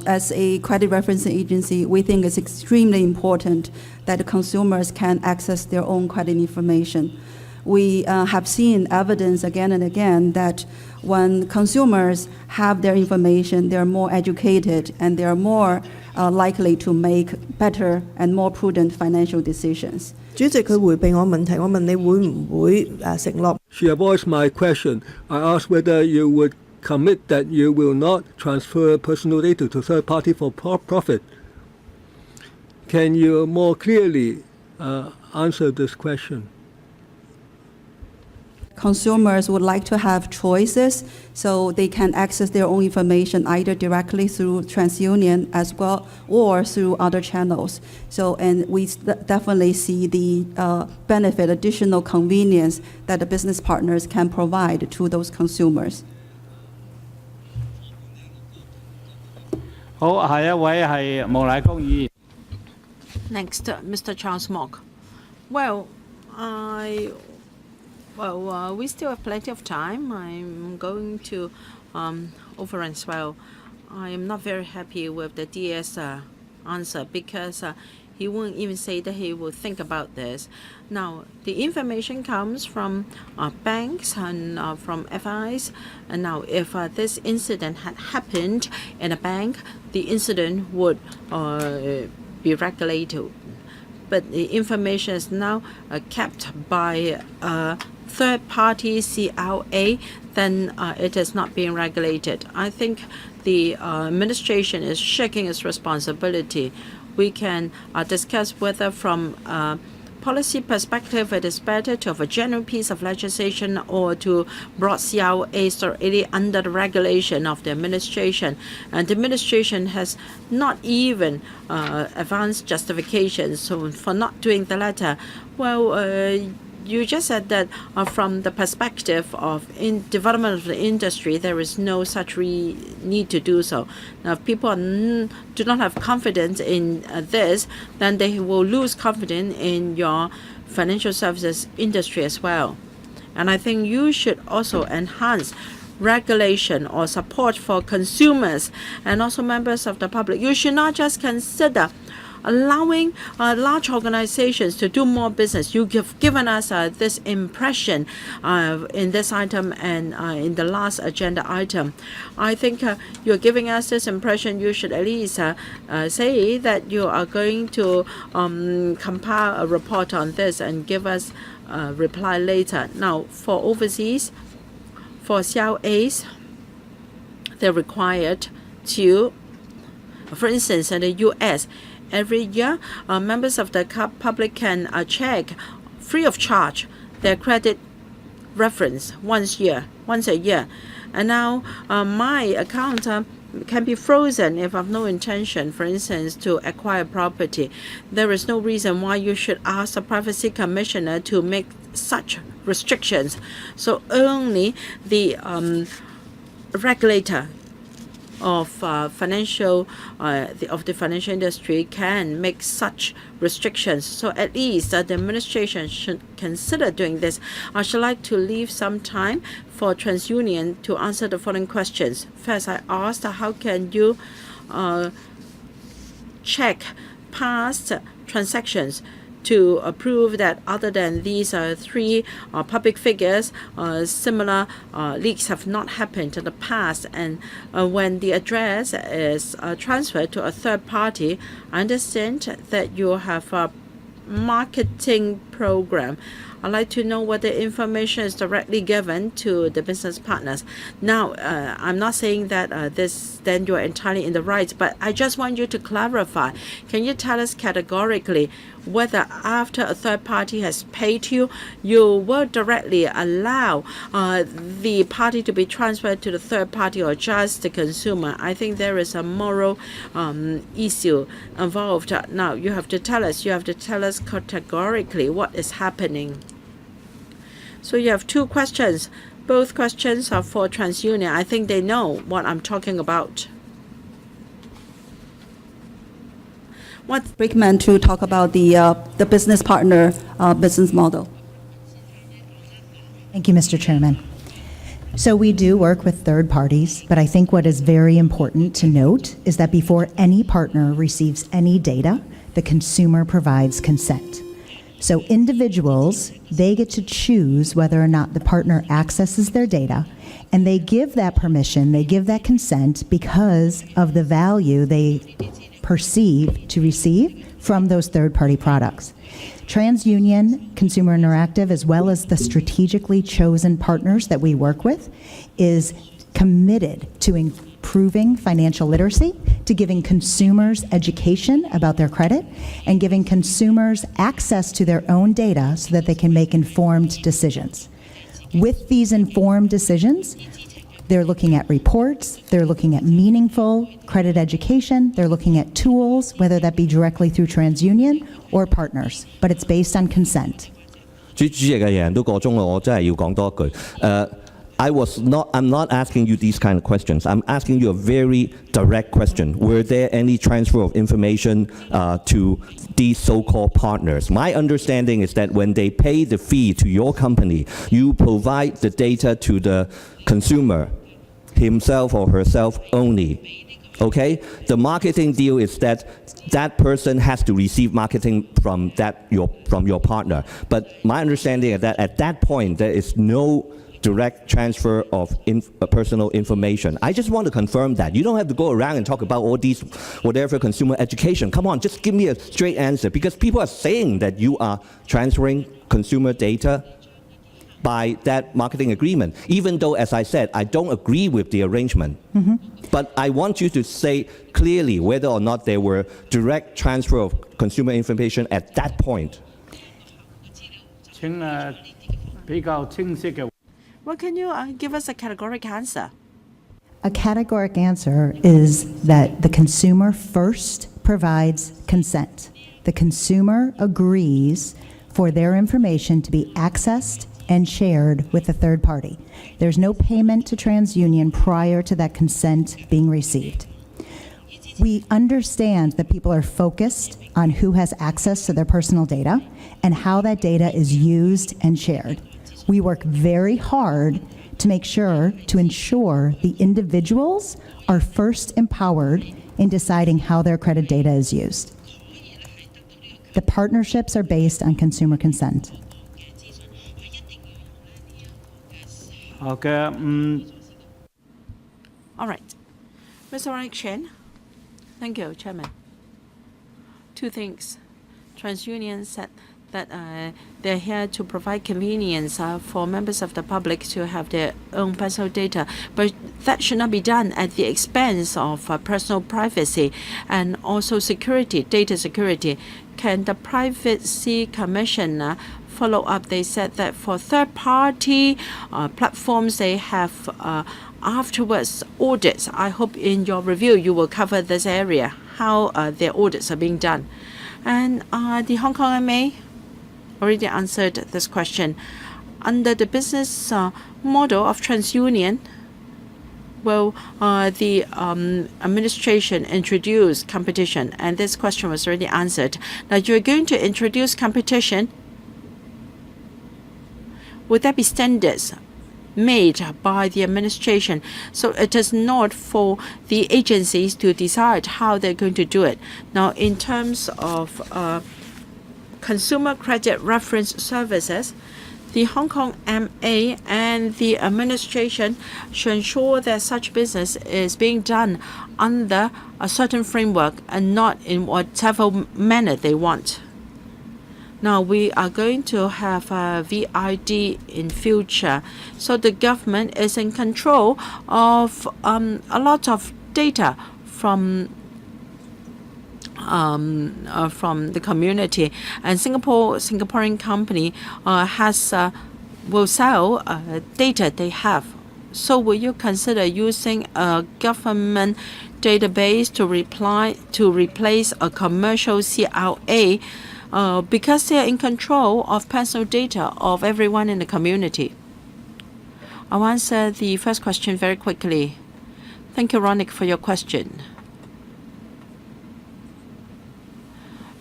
as a credit referencing agency, we think it's extremely important that the consumers can access their own credit information. We have seen evidence again and again that when consumers have their information, they're more educated and they're more likely to make better and more prudent financial decisions. 主席佢迴避我問題，我問你會唔會承諾？ She avoids my question. I asked whether you would commit that you will not transfer personal data to third party for profit. Can you more clearly answer this question? Consumers would like to have choices so they can access their own information either directly through TransUnion as well or through other channels. So, and we definitely see the benefit, additional convenience that the business partners can provide to those consumers. 好，下一位係莫乃光議員。 Next, Mr. Charles Mock. Well, we still have plenty of time. I'm going to overrun as well. I am not very happy with the DS answer because he won't even say that he will think about this. Now, the information comes from banks and from FIs. And now, if this incident had happened in a bank, the incident would be regulated. But the information is now kept by third-party CLA, then it is not being regulated. I think the administration is shaking its responsibility. We can discuss whether from policy perspective it is better to have a general piece of legislation or to brought CLAs already under the regulation of the administration. And the administration has not even advanced justifications for not doing the latter. Well, you just said that from the perspective of development of the industry, there is no such need to do so. Now, if people do not have confidence in this, then they will lose confidence in your financial services industry as well. And I think you should also enhance regulation or support for consumers and also members of the public. You should not just consider allowing large organizations to do more business. You have given us this impression in this item and in the last agenda item. I think you're giving us this impression. You should at least say that you are going to compile a report on this and give us a reply later. Now, for overseas, for CLAs, they're required to, for instance, in the U.S., every year, members of the public can check free of charge their credit reference once a year. And now my account can be frozen if I have no intention, for instance, to acquire property. There is no reason why you should ask the Privacy Commissioner to make such restrictions. So only the regulator of the financial industry can make such restrictions. So at least the administration should consider doing this. I should like to leave some time for TransUnion to answer the following questions. First, I asked how can you check past transactions to prove that other than these three public figures, similar leaks have not happened in the past. And when the address is transferred to a third party, I understand that you have a marketing program. I'd like to know what the information is directly given to the business partners. Now, I'm not saying that then you're entirely in the right, but I just want you to clarify. Can you tell us categorically whether after a third party has paid you, you will directly allow the party to be transferred to the third party or just the consumer? I think there is a moral issue involved. Now, you have to tell us categorically what is happening. So you have two questions. Both questions are for TransUnion. I think they know what I'm talking about. Brickman to talk about the business partner business model. Thank you, Mr. Chairman. So we do work with third parties, but I think what is very important to note is that before any partner receives any data, the consumer provides consent. So individuals, they get to choose whether or not the partner accesses their data, and they give that permission, they give that consent because of the value they perceive to receive from those third-party products. TransUnion, Consumer Interactive, as well as the strategically chosen partners that we work with, is committed to improving financial literacy, to giving consumers education about their credit, and giving consumers access to their own data so that they can make informed decisions. With these informed decisions, they're looking at reports, they're looking at meaningful credit education, they're looking at tools, whether that be directly through TransUnion or partners, but it's based on consent. 主席嘅人都個鐘啦，我真係要講多一句。I'm not asking you these kind of questions. I'm asking you a very direct question. Were there any transfer of information to these so-called partners? My understanding is that when they pay the fee to your company, you provide the data to the consumer himself or herself only. Okay? The marketing deal is that that person has to receive marketing from your partner. But my understanding is that at that point there is no direct transfer of personal information. I just want to confirm that. You don't have to go around and talk about all these whatever consumer education. Come on, just give me a straight answer, because people are saying that you are transferring consumer data by that marketing agreement, even though, as I said, I don't agree with the arrangement. But I want you to say clearly whether or not there were direct transfer of consumer information at that point. 請比較清晰嘅。 Well, can you give us a categoric answer? A categoric answer is that the consumer first provides consent. The consumer agrees for their information to be accessed and shared with a third party. There's no payment to TransUnion prior to that consent being received. We understand that people are focused on who has access to their personal data and how that data is used and shared. We work very hard to make sure to ensure the individuals are first empowered in deciding how their credit data is used. The partnerships are based on consumer consent. Okay. All right. Mr. Ronnie Chen. Thank you, Chairman. Two things. TransUnion said that they're here to provide convenience for members of the public to have their own personal data, but that should not be done at the expense of personal privacy and also security, data security. Can the Privacy Commission follow up? They said that for third-party platforms, they have afterwards audits. I hope in your review you will cover this area, how their audits are being done. And the Hong Kong MA already answered this question. Under the business model of TransUnion, will the administration introduce competition? And this question was already answered. Now, you're going to introduce competition. Would there be standards made by the administration? So it is not for the agencies to decide how they're going to do it. Now, in terms of consumer credit reference services, the Hong Kong MA and the administration should ensure that such business is being done under a certain framework and not in whatever manner they want. Now, we are going to have a VID in future, so the government is in control of a lot of data from the community, and Singaporean company will sell data they have. So will you consider using a government database to replace a commercial CRA because they are in control of personal data of everyone in the community? I'll answer the first question very quickly. Thank you, Ronick, for your question.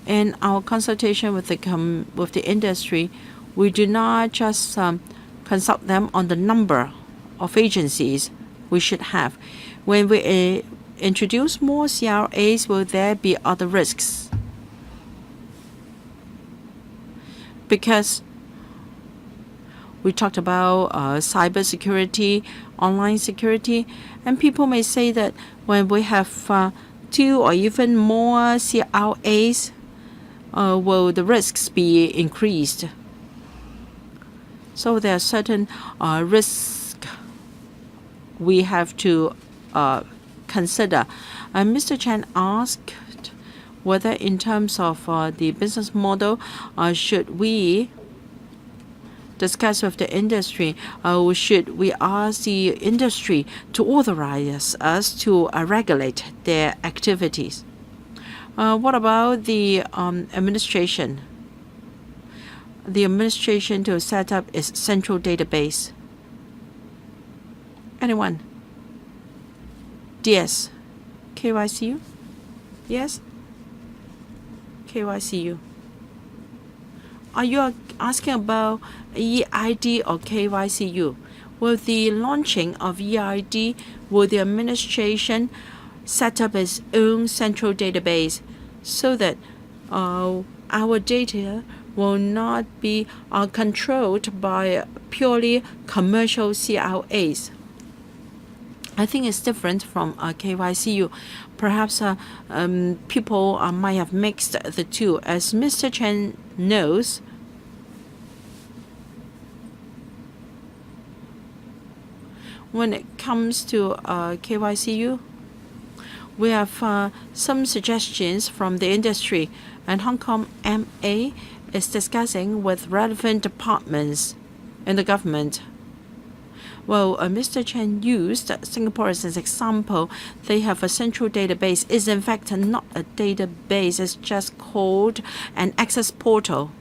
In our consultation with the industry, we do not just consult them on the number of agencies we should have. When we introduce more CRAs, will there be other risks? Because we talked about cyber security, online security, and people may say that when we have 2 or even more CRAs, will the risks be increased? So there are certain risks we have to consider. Mr. Chen asked whether in terms of the business model, should we discuss with the industry, should we ask the industry to authorize us to regulate their activities? What about the administration? The administration to set up its central database. Anyone? DS. KYCU? Yes? KYCU. Are you asking about EID or KYCU? With the launching of EID, will the administration set up its own central database so that our data will not be controlled by purely commercial CRAs? I think it's different from KYCU. Perhaps people might have mixed the two. As Mr. Chen knows, when it comes to KYCU, we have some suggestions from the industry, and Hong Kong MA is discussing with relevant departments in the government. Well, Mr. Chen used Singapore as an example. They have a central database. It's in fact not a database. It's just called an access portal.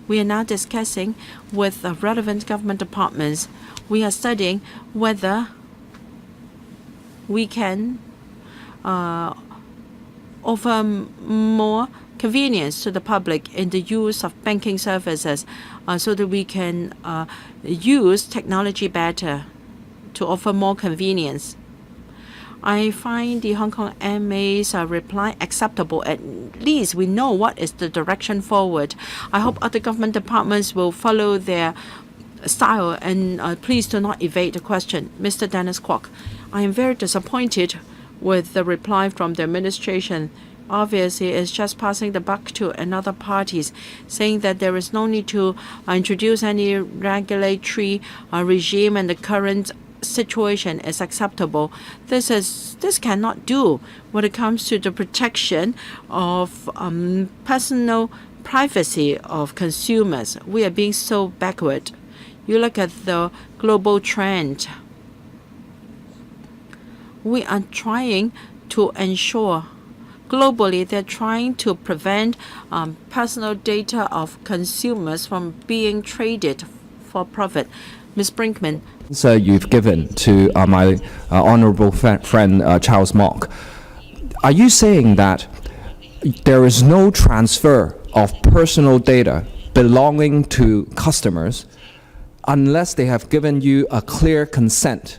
We are now discussing with relevant government departments. We are studying whether we can offer more convenience to the public in the use of banking services, so that we can use technology better to offer more convenience. I find the Hong Kong MA's reply acceptable. At least we know what is the direction forward. I hope other government departments will follow their style, and please do not evade the question. Mr. Dennis Kwok, I am very disappointed with the reply from the administration. Obviously, it's just passing the buck to another parties, saying that there is no need to introduce any regulatory regime, and the current situation is acceptable. This cannot do when it comes to the protection of personal privacy of consumers. We are being so backward. You look at the global trend. We are trying to ensure. Globally, they're trying to prevent personal data of consumers from being traded for profit. Ms. Brinkman. So you've given to my honourable friend Charles Mok. Are you saying that there is no transfer of personal data belonging to customers unless they have given you a clear consent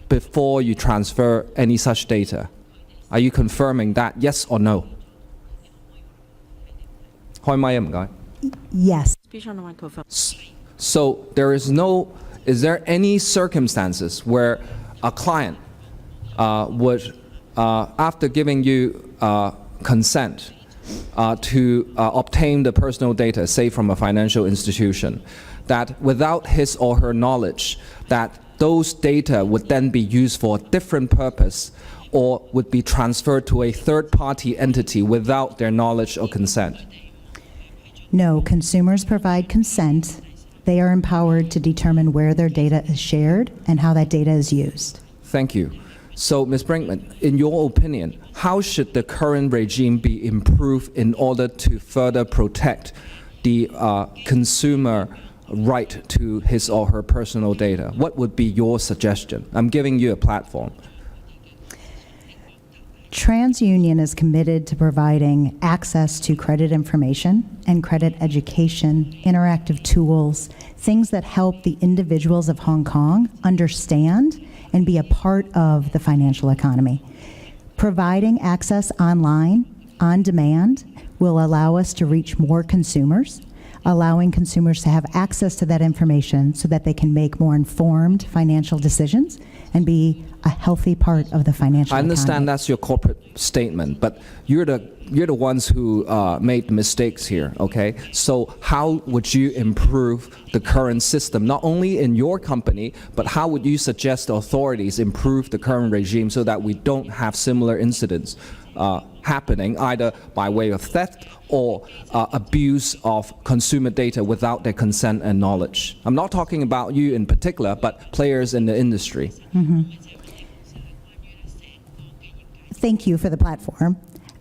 before you transfer any such data? Are you confirming that, yes or no? Yes. Speech on the microphone. So is there any circumstances where a client would, after giving you consent to obtain the personal data, say from a financial institution, that without his or her knowledge, that those data would then be used for a different purpose, or would be transferred to a third-party entity without their knowledge or consent? No, consumers provide consent. They are empowered to determine where their data is shared and how that data is used. Thank you. So, Ms. Brinkman, in your opinion, how should the current regime be improved in order to further protect the consumer right to his or her personal data? What would be your suggestion? I'm giving you a platform. TransUnion is committed to providing access to credit information and credit education, interactive tools, things that help the individuals of Hong Kong understand and be a part of the financial economy. Providing access online, on demand, will allow us to reach more consumers, allowing consumers to have access to that information so that they can make more informed financial decisions and be a healthy part of the financial I understand economy. that's your corporate statement, but you're the ones who made mistakes here, okay? So how would you improve the current system, not only in your company, but how would you suggest the authorities improve the current regime so that we don't have similar incidents happening, either by way of theft or abuse of consumer data without their consent and knowledge? I'm not talking about you in particular, but players in the industry. Thank you for the platform.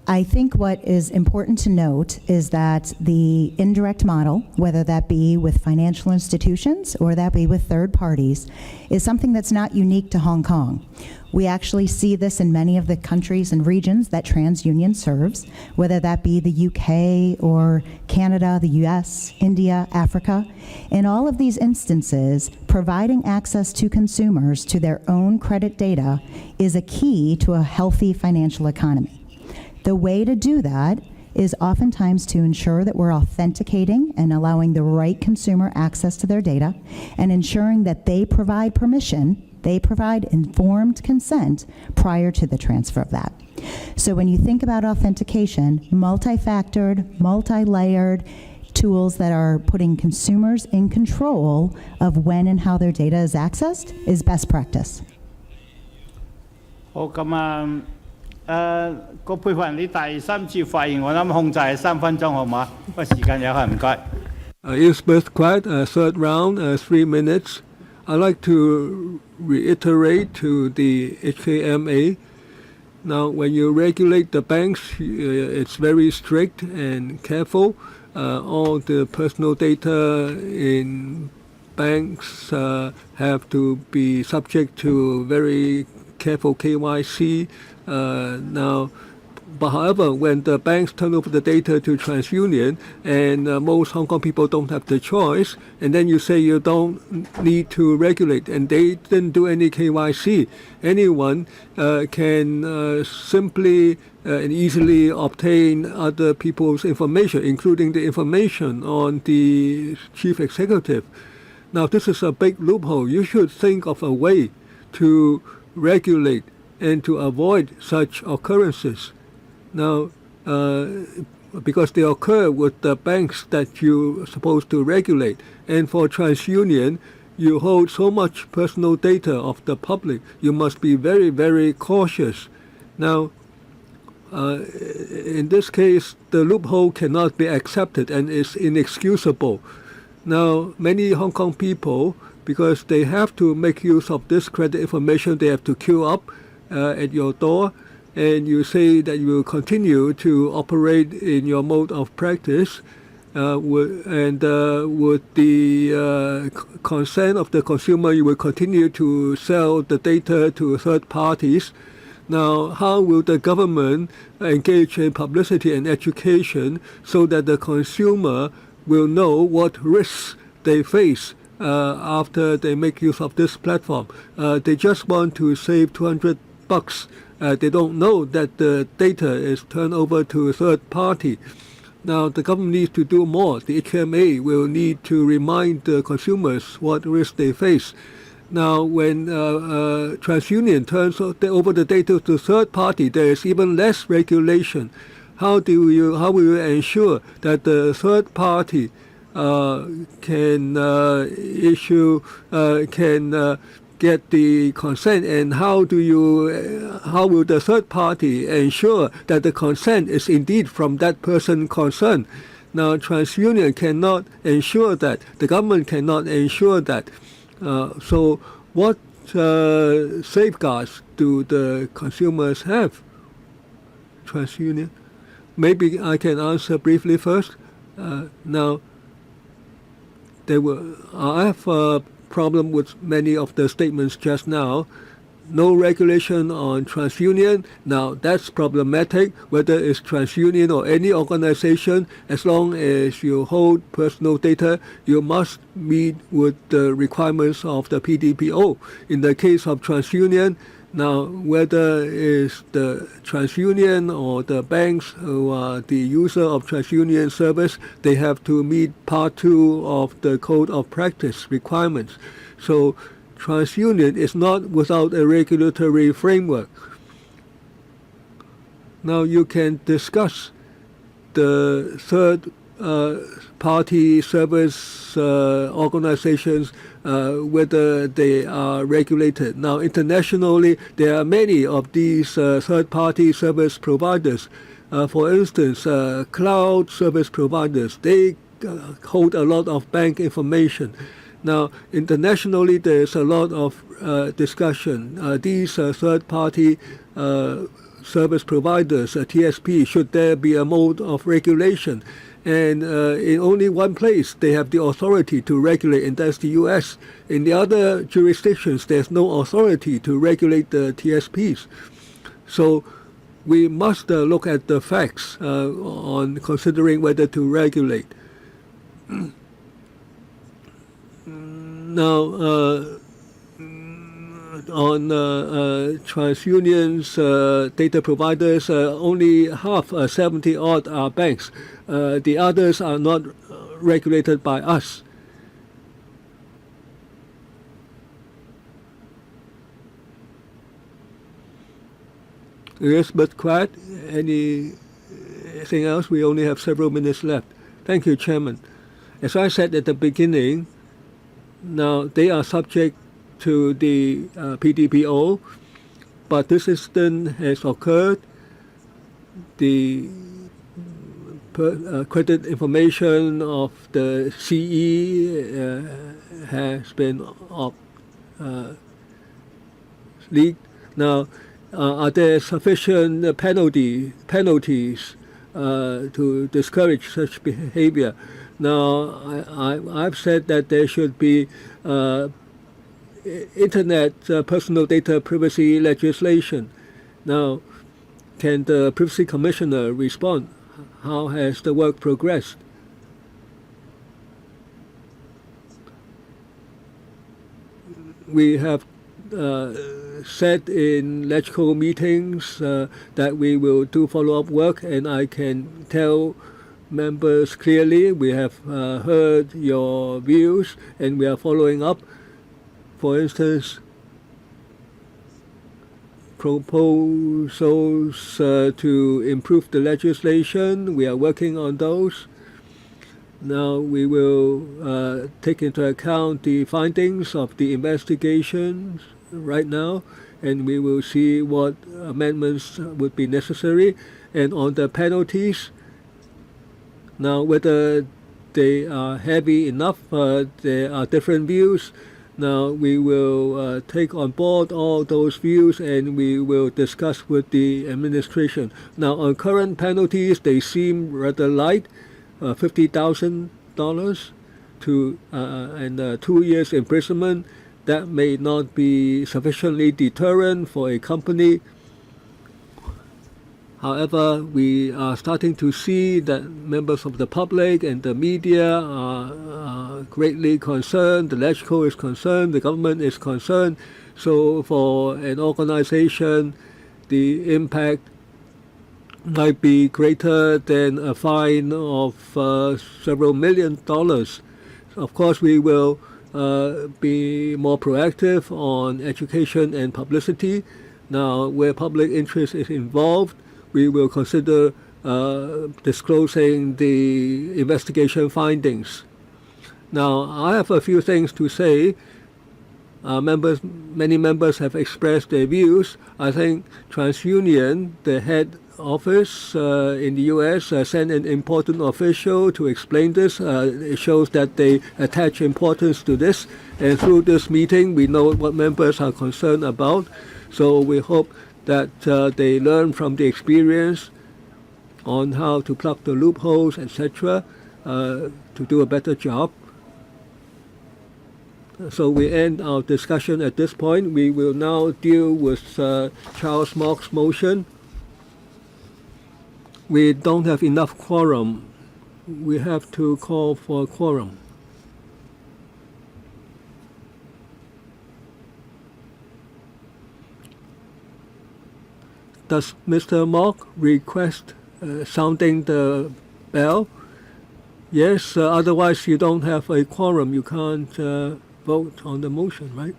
I think what is important to note is that the indirect model, whether that be with financial institutions or that be with third parties, is something that's not unique to Hong Kong. We actually see this in many of the countries and regions that TransUnion serves, whether that be the UK or Canada, the US, India, Africa. In all of these instances, providing access to consumers to their own credit data is a key to a healthy financial economy. The way to do that is oftentimes to ensure that we're authenticating and allowing the right consumer access to their data and ensuring that they provide permission, they provide informed consent prior to the transfer of that. So when you think about authentication, multi-factored, multi-layered tools that are putting consumers in control of when and how their data is accessed is best practice. 好，咁啊，個配發人你第三次發言，我諗控制係3分鐘，好嘛？不過時間有限，唔該。Elizabeth Quaid, third round, 3 minutes. I'd like to reiterate to the HKMA. Now, when you regulate the banks, it's very strict and careful. All the personal data in banks have to be subject to very careful KYC. But however, when the banks turn over the data to TransUnion, and most Hong Kong people don't have the choice, and then you say you don't need to regulate, and they didn't do any KYC, anyone can simply and easily obtain other people's information, including the information on the chief executive. Now, this is a big loophole. You should think of a way to regulate and to avoid such occurrences. Now, because they occur with the banks that you're supposed to regulate, and for TransUnion, you hold so much personal data of the public, you must be very, very cautious. Now, in this case, the loophole cannot be accepted and is inexcusable. Now, many Hong Kong people, because they have to make use of this credit information, they have to queue up at your door, and you say that you will continue to operate in your mode of practice, with the consent of the consumer, you will continue to sell the data to third parties. Now, how will the government engage in publicity and education so that the consumer will know what risks they face after they make use of this platform? They just want to save $200. They don't know that the data is turned over to a third party. Now, the government needs to do more. The HMA will need to remind the consumers what risks they face. Now, when TransUnion turns over the data to third party, there is even less regulation. How will you ensure that the third party can get the consent, and how will the third party ensure that the consent is indeed from that person concerned? Now, TransUnion cannot ensure that. The government cannot ensure that. So what safeguards do the consumers have? TransUnion? Maybe I can answer briefly first. Now, I have a problem with many of the statements just now. No regulation on TransUnion. Now that's problematic, whether it's TransUnion or any organization. As long as you hold personal data, you must meet with the requirements of the PDPO. In the case of TransUnion, now whether it's the TransUnion or the banks who are the user of TransUnion service, they have to meet Part 2 of the Code of Practice requirements. So TransUnion is not without a regulatory framework. Now you can discuss the third party service organizations, whether they are regulated. Now internationally, there are many of these third party service providers. For instance, cloud service providers, they hold a lot of bank information. Now, internationally, there's a lot of discussion. These third-party service providers, TSP, should there be a mode of regulation? And in only one place, they have the authority to regulate, and that's the U.S. In the other jurisdictions, there's no authority to regulate the TSPs. So we must look at the facts on considering whether to regulate. Now, on TransUnion's data providers, only half, 70-odd, are banks. The others are not regulated by us. Elizabeth Quaid, anything else? We only have several minutes left. Thank you, Chairman. As I said at the beginning, now they are subject to the PDPO, but this incident has occurred. The credit information of the CE has been leaked. Now, are there sufficient penalties to discourage such behavior? Now, I've said that there should be Internet personal data privacy legislation. Now, can the Privacy Commissioner respond? How has the work progressed? We have said in LegCo meetings that we will do follow-up work, and I can tell members clearly we have heard your views and we are following up. For instance, proposals to improve the legislation, we are working on those. Now we will take into account the findings of the investigations right now, and we will see what amendments would be necessary. And on the penalties, now whether they are heavy enough, there are different views. Now we will take on board all those views and we will discuss with the administration. Now on current penalties, they seem rather light, $50,000 to and 2 years imprisonment. That may not be sufficiently deterrent for a company. However, we are starting to see that members of the public and the media are greatly concerned. The LegCo is concerned. The government is concerned. So for an organization, the impact might be greater than a fine of several $1 million. Of course, we will be more proactive on education and publicity. Now, where public interest is involved, we will consider disclosing the investigation findings. Now, I have a few things to say. Many members have expressed their views. I think TransUnion, the head office in the U.S., sent an important official to explain this. It shows that they attach importance to this. And through this meeting, we know what members are concerned about. So we hope that they learn from the experience on how to plug the loopholes, etc., to do a better job. So we end our discussion at this point. We will now deal with Charles Mock's motion. We don't have enough quorum. We have to call for a quorum. Does Mr. Mock request sounding the bell? Yes, otherwise you don't have a quorum. You can't vote on the motion, right?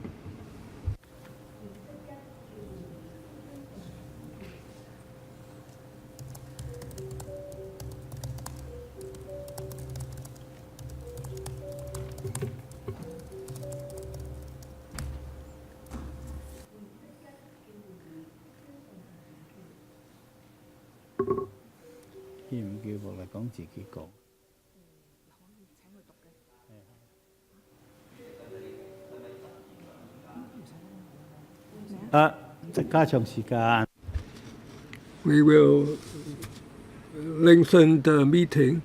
We will lengthen the meeting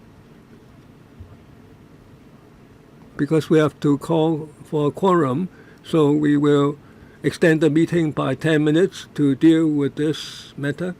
because we have to call for a quorum, so we will extend the meeting by 10 minutes to deal with this matter.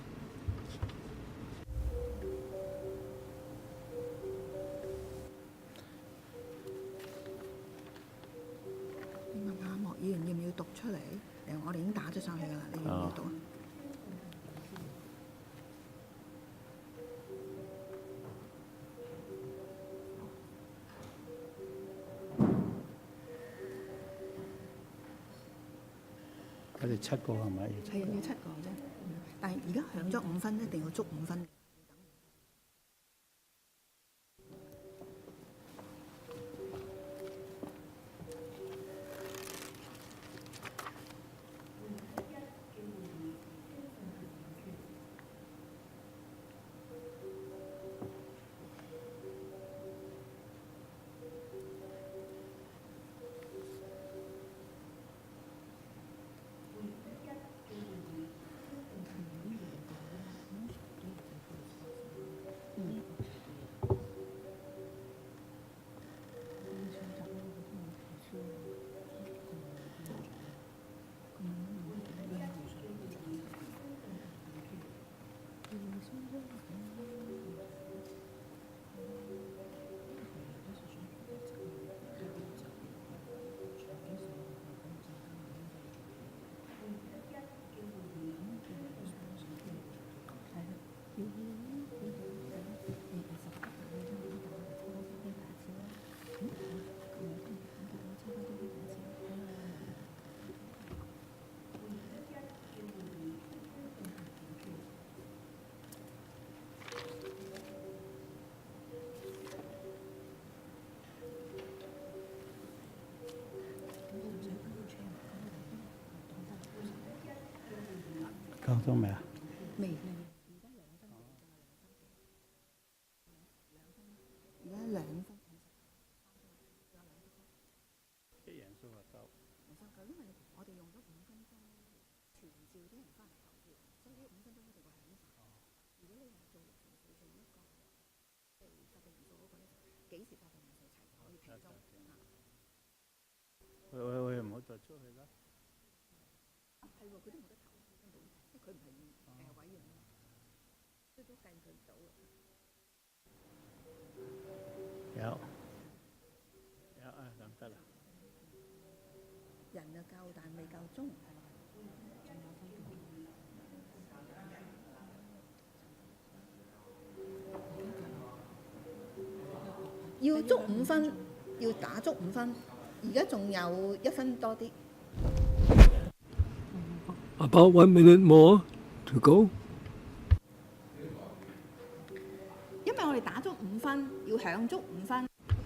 About 1 minute more to go.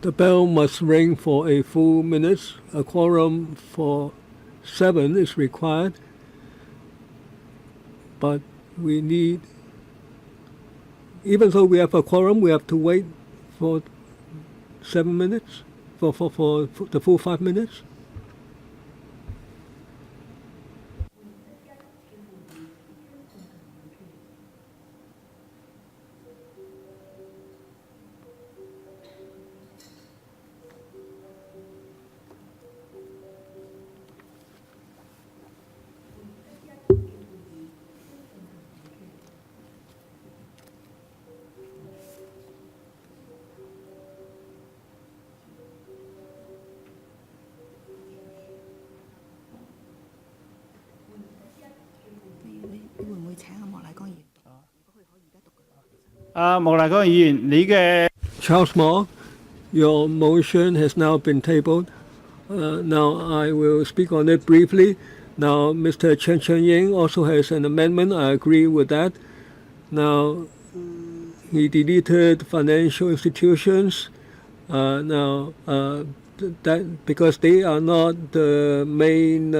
The bell must ring for a full minute. A quorum for 7 is required, but we need, even though we have a quorum, we have to wait for 7 minutes, for the full 5 minutes. 莫乃光議員，你嘅 Charles Moore, your motion has now been tabled. Now I will speak on it briefly. Now Mr. Chen Chen-ying also has an amendment. I agree with that. Now he deleted financial institutions. That because they are not the main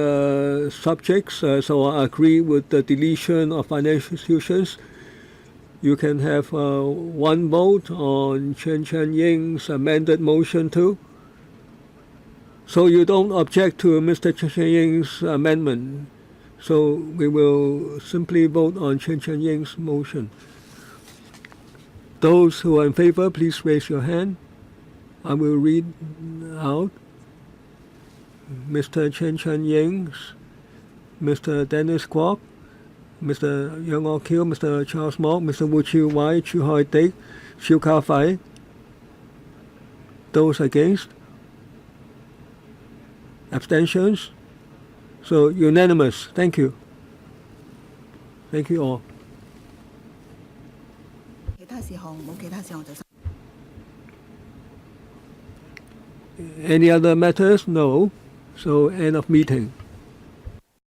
subjects, so I agree with the deletion of financial institutions. You can have one vote on Chen Chen-ying's amended motion too. So you don't object to Mr. Chen Chen-ying's amendment. So we will simply vote on Chen Chen-ying's motion. Those who are in favor, please raise your hand. I will read out. Mr. Chen Chen-ying's, Mr. Dennis Kwok, Mr. Young Ok Kil, Mr. Charles Mock, Mr. Wu Chiu Wai, Chu Hoi Dik, Xiu Ka Fai. Those against? Abstentions? So unanimous. Thank you. Thank you all. Any other matters? No. So end of meeting.